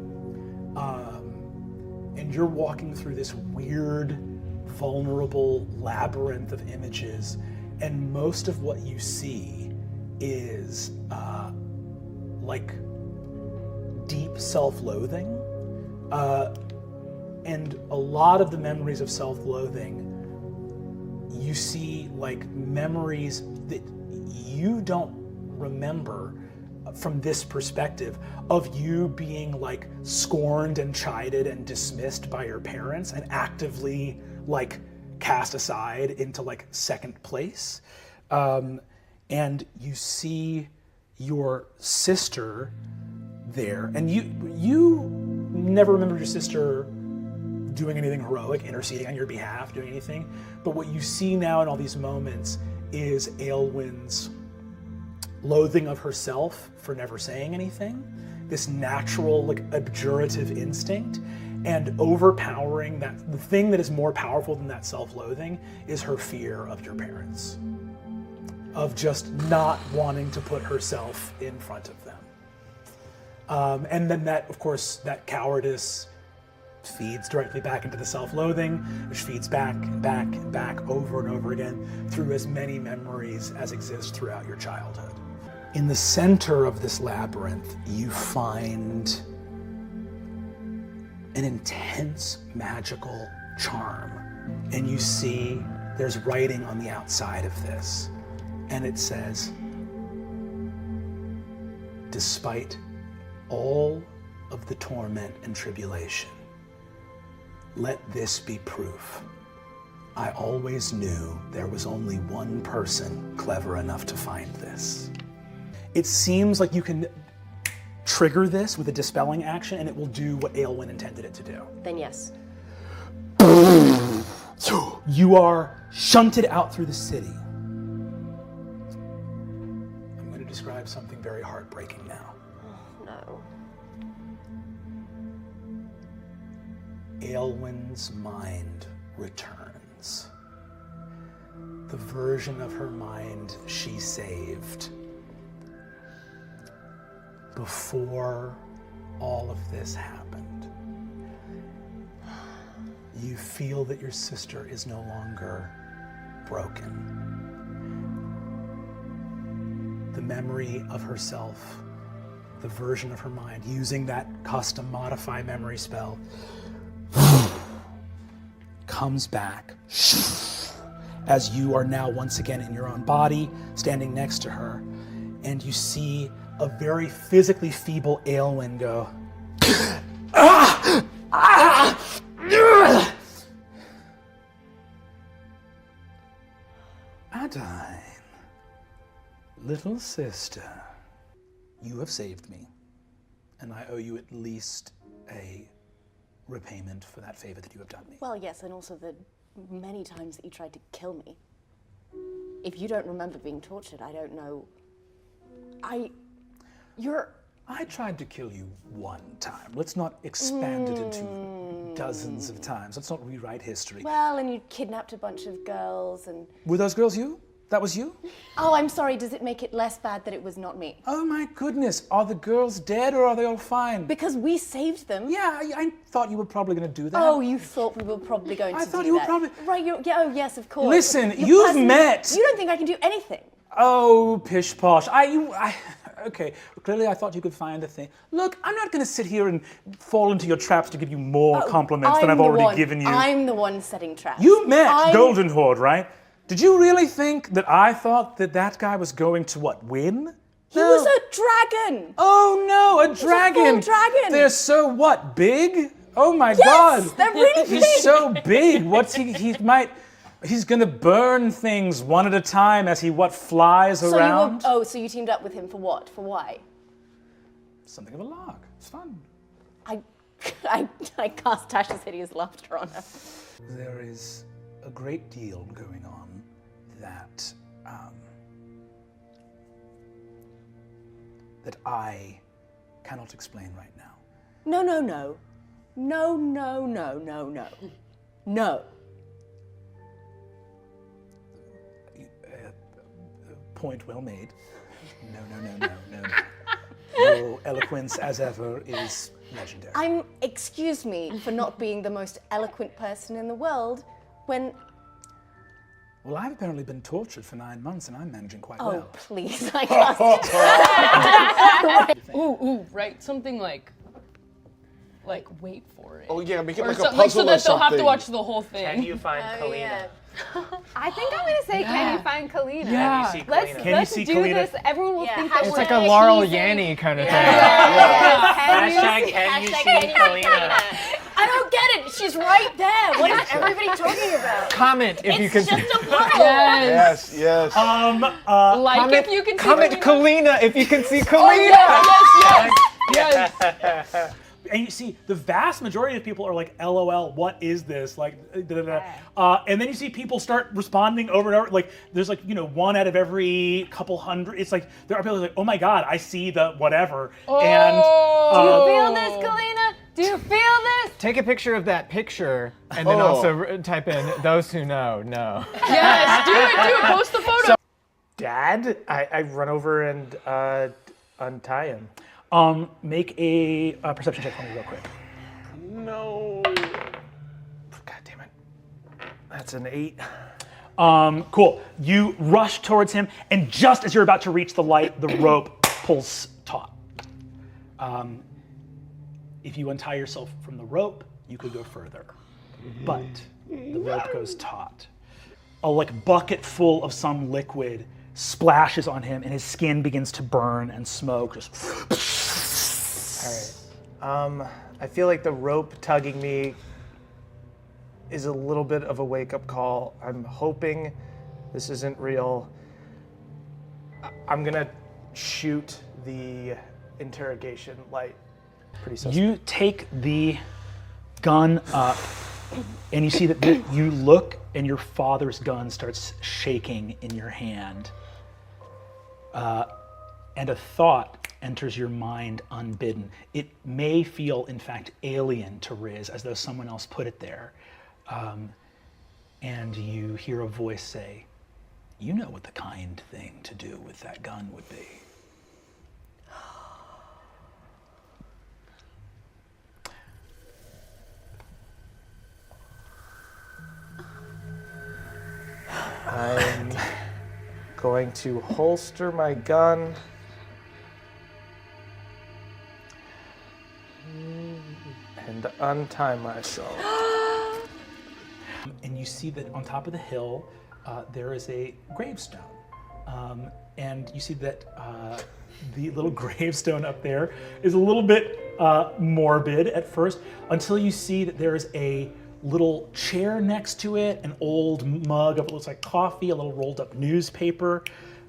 And you're walking through this weird, vulnerable labyrinth of images, and most of what you see is like deep self-loathing. And a lot of the memories of self-loathing, you see like memories that you don't remember from this perspective of you being like scorned and chided and dismissed by your parents and actively like cast aside into like second place. And you see your sister there, and you never remember your sister doing anything heroic, interceding on your behalf, doing anything. But what you see now in all these moments is Aelwyn's loathing of herself for never saying anything, this natural, like, abjurative instinct, and overpowering that, the thing that is more powerful than that self-loathing is her fear of your parents, of just not wanting to put herself in front of them. And then that, of course, that cowardice feeds directly back into the self-loathing, which feeds back and back and back over and over again through as many memories as exist throughout your childhood. In the center of this labyrinth, you find an intense magical charm. And you see there's writing on the outside of this. And it says, despite all of the torment and tribulation, let this be proof. I always knew there was only one person clever enough to find this. It seems like you can trigger this with a dispelling action and it will do what Aelwyn intended it to do. Then yes. You are shunted out through the city. I'm going to describe something very heartbreaking now. Oh, no. Aelwyn's mind returns. The version of her mind she saved before all of this happened. You feel that your sister is no longer broken. The memory of herself, the version of her mind, using that custom modify memory spell, comes back as you are now once again in your own body, standing next to her, and you see a very physically feeble Aelwyn go, ah! Ah! Adaine, little sister, you have saved me, and I owe you at least a repayment for that favor that you have done me. Well, yes, and also the many times that you tried to kill me. If you don't remember being tortured, I don't know. I tried to kill you one time. Let's not expand it into dozens of times. Let's not rewrite history. Well, and you kidnapped a bunch of girls and... Were those girls you? That was you? Oh, I'm sorry. Does it make it less bad that it was not me? Oh my goodness. Are the girls dead or are they all fine? Because we saved them. Yeah, I thought you were probably going to do that. Oh, you thought we were probably going to do that. I thought you were probably... Right, yeah, oh yes, of course. Listen, you've met... You don't think I can do anything? Oh, pish posh. Okay, clearly I thought you could find a thing. Look, I'm not going to sit here and fall into your traps to give you more compliments than I've already given you. I'm the one setting traps. You met Golden Horde, right? Did you really think that I thought that guy was going to, win? He was a dragon. Oh no, a dragon. A full dragon. They're so big? Oh my God. Yes, they're really big. He's so big. He's gonna burn things one at a time as he flies around. So you teamed up with him for what? For why? Something of a lark. It's fun. I cast Tasha's hideous laughter on her. There is a great deal going on that I cannot explain right now. No. Point well made. No. Your eloquence, as ever, is legendary. Excuse me for not being the most eloquent person in the world when... Well, I've apparently been tortured for 9 months and I'm managing quite well. Oh, please, I can't. Ooh, right, something like wait for it. Oh yeah, make it or like so, a puzzle so that they'll have to something. watch the whole thing. Can you find Kalina? Yeah. I think I'm gonna say, can you find Kalina? Yeah. Can you see Kalina? Let's do this. Everyone will think that It's we're like a Laurel Yanny kind of thing. Hashtag can you see Kalina? I don't get it. She's right there. What is everybody talking about? Comment if you can. It's just a puzzle. Yes. If you can see comment Kalina if you can see Kalina. Yes. And you see, the vast majority of people are like, LOL, what is this? And then you see people start responding over and over. There's one out of every couple hundred. It's like, there are people like, oh my God, I see the whatever. Do you feel this, Kalina? Do you feel this? Take a picture of that picture and then also type in those who know. Yes, do it. Post the photo. So, Dad, I run over and untie him. Make a perception check for me real quick. No. God damn it. That's an 8. Cool. You rush towards him, and just as you're about to reach the light, the rope pulls taut. If you untie yourself from the rope, you could go further. But the rope goes taut. A bucket full of some liquid splashes on him, and his skin begins to burn and smoke. All right. I feel like the rope tugging me is a little bit of a wake-up call. I'm hoping this isn't real. I'm gonna shoot the interrogation light. Pretty suspect. You take the gun up, and you see that you look, and your father's gun starts shaking in your hand. And a thought enters your mind unbidden. It may feel, in fact, alien to Riz, as though someone else put it there. And you hear a voice say, "You know what the kind thing to do with that gun would be." I'm going to holster my gun. And untie myself. And you see that on top of the hill, there is a gravestone. And you see that the little gravestone up there is a little bit morbid at first, until you see that there is a little chair next to it, an old mug of what looks like coffee, a little rolled up newspaper.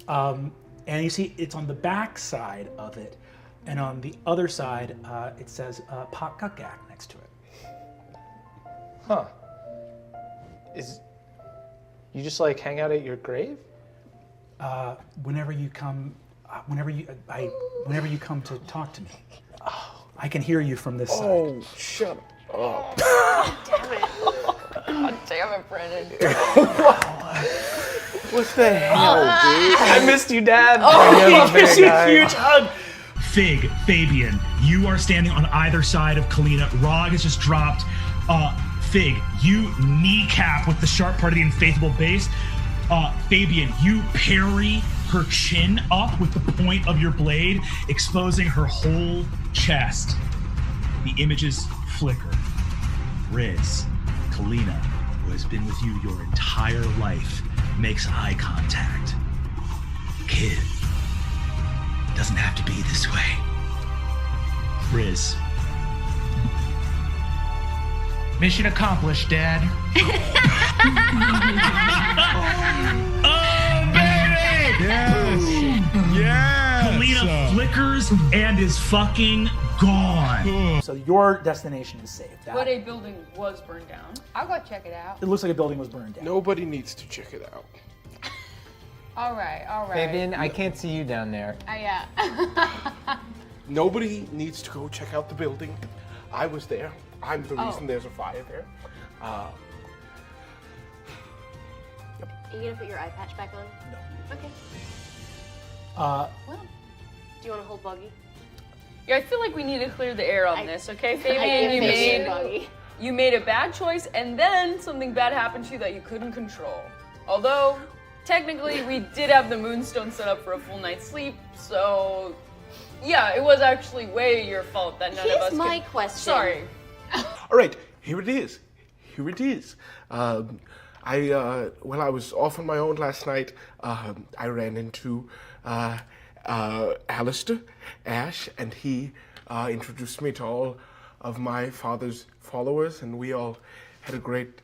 And you see it's on the back side of it. And on the other side, it says Pakakak next to it. Huh. You just like hang out at your grave? Whenever you come to talk to me. I can hear you from this side. Oh, shut up. Damn it. God damn it, Brennan. What the hell, dude? I missed you, Dad. Oh, he gives you a huge hug. Fig, Fabian, you are standing on either side of Kalina. Rog has just dropped. Fig, you kneecap with the sharp part of the unfaithful base. Fabian, you parry her chin up with the point of your blade, exposing her whole chest. The images flicker. Riz, Kalina, who has been with you your entire life, makes eye contact. Kid, it doesn't have to be this way. Riz. Mission accomplished, Dad. Oh, baby! Yes! Yes! Kalina flickers and is fucking gone. So your destination is safe. But a building was burned down. I'll go check it out. It looks like a building was burned down. Nobody needs to check it out. All right. Fabian, I can't see you down there. Yeah. Nobody needs to go check out the building. I was there. I'm the reason there's a fire there. Are you gonna put your eye patch back on? No. Okay. Well, do you want to hold Boggy? Yeah, I feel like we need to clear the air on this, okay? I Fabian, can Boggy. you made a bad choice, and then something bad happened to you that you couldn't control. Although, technically, we did have the moonstone set up for a full night's sleep, so yeah, it was actually way your fault that none of us Here's my could... question. Sorry. All right, here it is. Here it is. When I was off on my own last night, I ran into Alistair Ash, and he introduced me to all of my father's followers, and we all had a great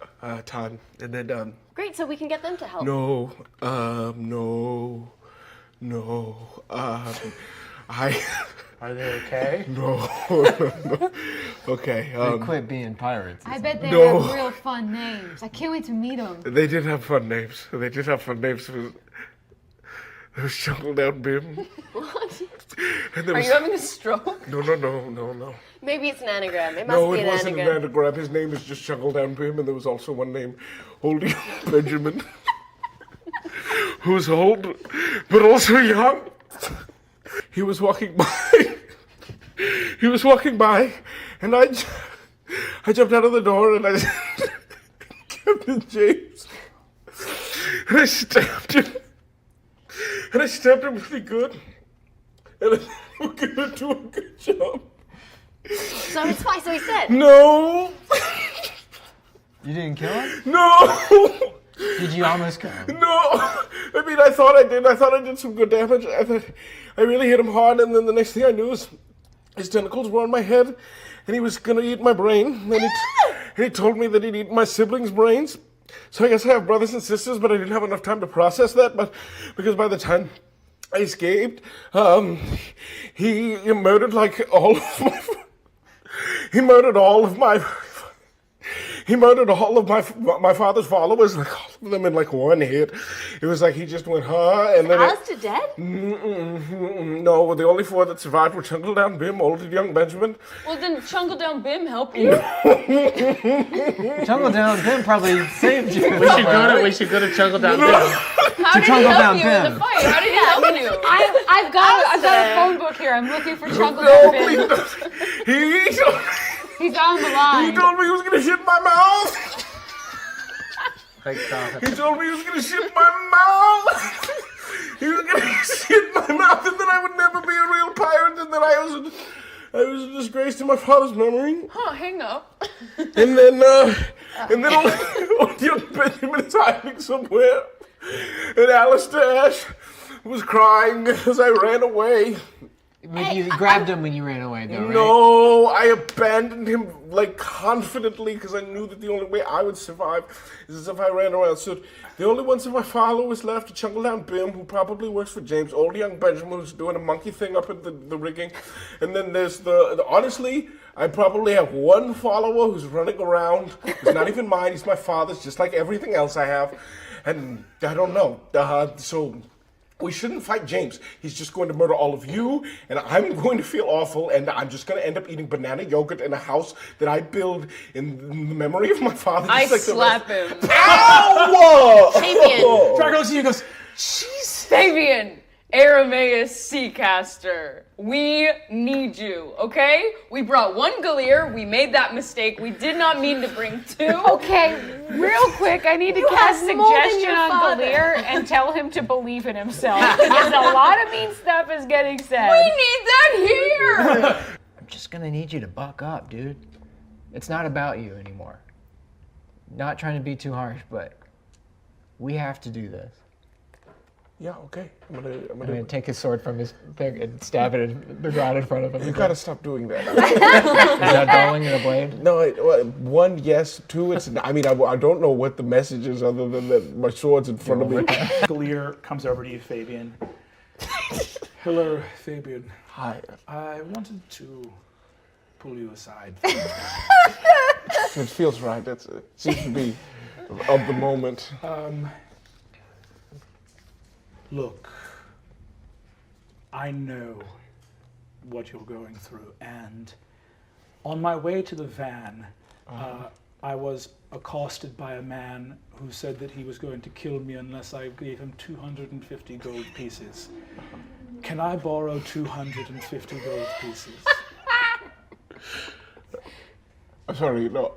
time. And then Great, so we can get them to help. no. Are they okay? No. Okay. They quit being pirates. I bet they No. have real fun names. I can't wait to meet them. They did have fun names. There was Jungle Down Bim. What? And there Are was, you having a stroke? No. Maybe it's an anagram. It must No, be it an wasn't an anagram. anagram. His name is just Jungle Down Bim, and there was also one named Oldie Benjamin, who was old, but also young. He was walking by. And I jumped out of the door, and I Captain James, and I stabbed him. And I stabbed him really good. And I think we're gonna do a good job. So it's twice what he said. No! You didn't kill him? No! Did you almost kill him? No! I mean, I thought I did. I thought I did some good damage. I thought I really hit him hard, and then the next thing I knew is his tentacles were on my head, and he was gonna eat my brain. And he told me that he'd eat my siblings' brains. So I guess I have brothers and sisters, but I didn't have enough time to process that. But because by the time I escaped, he murdered like all of my. He murdered all of my. He murdered all of my father's followers, like all of them in like one hit. It was like he just went, huh? And then Alistair dead? No, the only 4 that survived were Chungle Down Bim, old and young Benjamin. Well, then Chungle Down Bim help you? Chungle Down Bim probably saved you. We should go to Chungle Down Bim. How did he help you in the fight? How did he help you? I've got a phone book here. I'm looking for Chungle Down Bim. He's on the line. He told me he was gonna shit my mouth. Thank God. He told me he was gonna shit my mouth. He was gonna shit my mouth, and then I would never be a real pirate, and then I was a disgrace to my father's memory. Huh, hang up. And then old young Benjamin is hiding somewhere, and Alistair Ash was crying as I ran away. You grabbed him when you ran away, though, right? No, I abandoned him like confidently because I knew that the only way I would survive is if I ran around. So the only ones of my followers left are Chungle Down Bim, who probably works for James, old young Benjamin, who's doing a monkey thing up at the rigging, and then there's the honestly, I probably have one follower who's running around. He's not even mine. He's my father's, just like everything else I have, and I don't know. So. We shouldn't fight James. He's just going to murder all of you, and I'm going to feel awful, and I'm just going to end up eating banana yogurt in a house that I build in the memory of my father. I slap him. Ow! Fabian. Draco looks at you and goes, jeez. Fabian, Arameus Seacaster, we need you, okay? We brought 1 Gallier, we made that mistake, we did not mean to bring 2. Okay, real quick, I need to cast suggestion on Gallier and tell him to believe in himself. Because a lot of mean stuff is getting said. We need that here! I'm just gonna need you to buck up, dude. It's not about you anymore. Not trying to be too harsh, but we have to do this. Yeah, okay. I'm gonna take his sword from his thing and stab it in the ground in front of him. You gotta stop doing that. Is that dulling in a blade? No, 1, yes. 2, it's. I mean, I don't know what the message is other than that my sword's in front of me. Gallier comes over to you, Fabian. Hello, Fabian. Hi. I wanted to pull you aside. It feels right. It seems to be of the moment. Look, I know what you're going through, and on my way to the van, I was accosted by a man who said that he was going to kill me unless I gave him 250 gold pieces. Can I borrow 250 gold pieces? I'm sorry, no,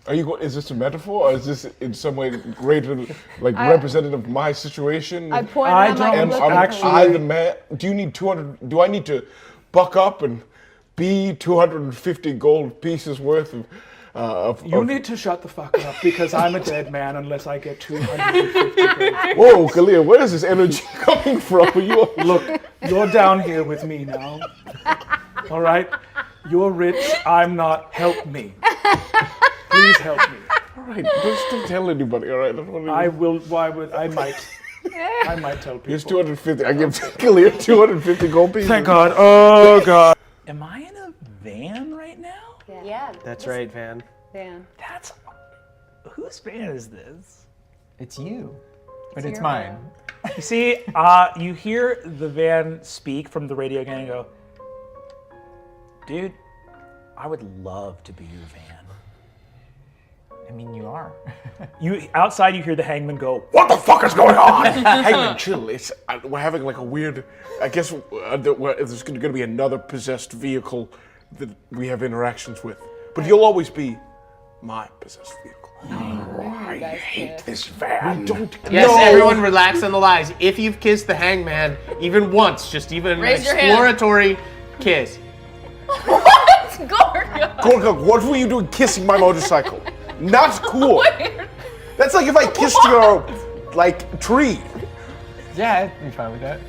is this a metaphor, or is this in some way greater, like representative of my situation? I point out I the man. Do you need 200? Do I need to buck up and be 250 gold pieces worth of? You need to shut the fuck up because I'm a dead man unless I get 250 gold. Whoa, Kalia, where is this energy coming from? Look, you're down here with me now. All right, you're rich. I'm not. Help me. Please help me. All right, don't tell anybody. All right, I will. Why would I might tell people. Here's 250. I give Kalia 250 gold pieces. Thank God. Oh God. Am I in a van right now? Yeah. That's right, Van. Van. That's... Whose van is this? It's you. But it's mine. You see, you hear the van speak from the radio again and go, dude, I would love to be your van. I mean, you are. Outside, you hear the hangman go, what the fuck is going on? Hangman, chill. We're having like a weird. I guess there's going to be another possessed vehicle that we have interactions with, but you'll always be my possessed vehicle. I hate this van. We don't. Yes, everyone relax on the lies. If you've kissed the hangman even once, just even Raise an your hand. exploratory kiss. What? Gorgug? Gorgug, what were you doing kissing my motorcycle? Not cool. That's like if I kissed your tree. Yeah, I'd be fine with that.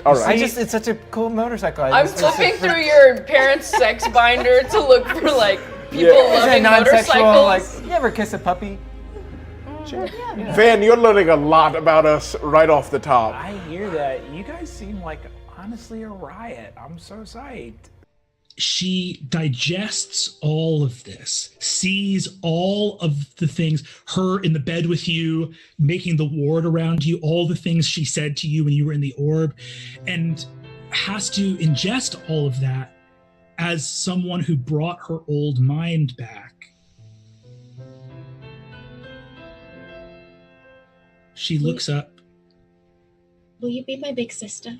All right. It's such a cool motorcycle. I'm flipping through your parents' sex binder to look for people loving non-sexual, motorcycles. you ever kiss a puppy? Sure. Yeah. Van, you're learning a lot about us right off the top. I hear that. You guys seem like honestly a riot. I'm so psyched. she digests all of this, sees all of the things, her in the bed with you, making the ward around you, all the things she said to you when you were in the orb, and has to ingest all of that as someone who brought her old mind back. She looks up. Will you be my big sister?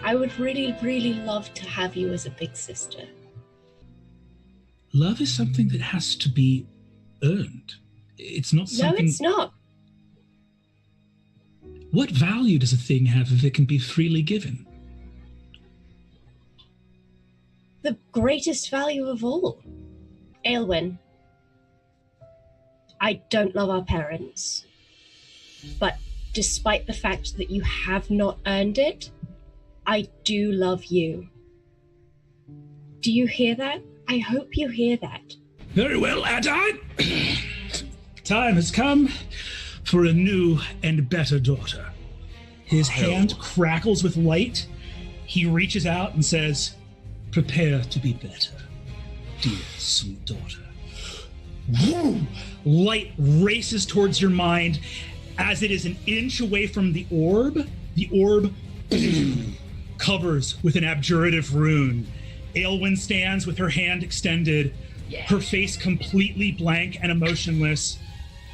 I would really, really love to have you as a big sister. Love is something that has to be earned. It's not something... No, it's not. What value does a thing have if it can be freely given? The greatest value of all. Aelwyn, I don't love our parents, but despite the fact that you have not earned it, I do love you. Do you hear that? I hope you hear that. Very well, Adaine. Time has come for a new and better daughter. His hand crackles with light. He reaches out and says, "Prepare to be better, dear sweet daughter." Woo! Light races towards your mind. As it is an inch away from the orb covers with an abjurative rune. Aelwyn stands with her hand extended, her face completely blank and emotionless,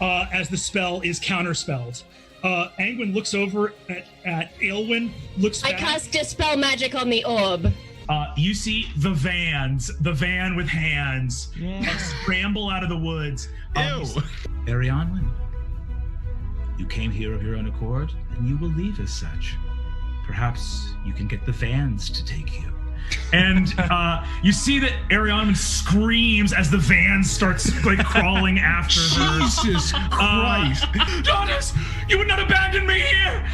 as the spell is counterspelled. Angwin looks over at Aelwyn, looks back. I cast Dispel Magic on the orb. You see the van with hands, scramble out of the woods. Arianwyn, you came here of your own accord, and you will leave as such. Perhaps you can get the vans to take you. And you see that Arianwyn screams as the van starts crawling after her. Jesus Christ! Daughters, you would not abandon me here.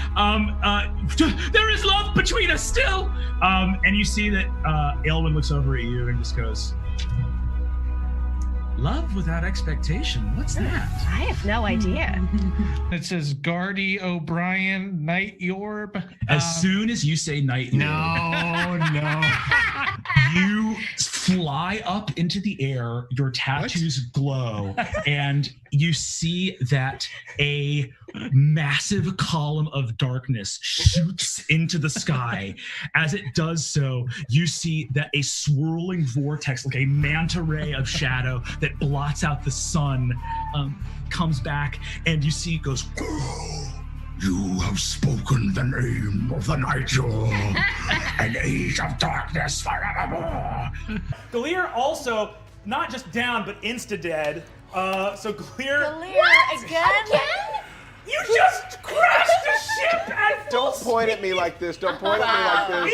There is love between us still. And you see that Aelwyn looks over at you and just goes, "Love without expectation. What's that?" I have no idea. It says Gardy O'Brien, Night Orb. As soon as you say Night Orb, no. You fly up into the air, your tattoos glow, and you see that a massive column of darkness shoots into the sky. As it does so, you see that a swirling vortex, like a manta ray of shadow that blots out the sun, comes back, and you see it goes, You have spoken the name of the Night Orb, an age of darkness forevermore. Galeer also, not just down, but insta-dead. So Galeer... What? Again? You just crashed the ship at full Don't point at me like this. Don't point at me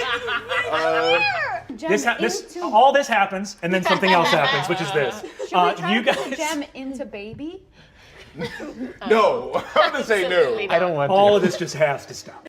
like this. All this happens, and then something else happens, which is this. Should we try to put a gem into baby? No, I'm gonna say no. I don't want to. All of this just has to stop.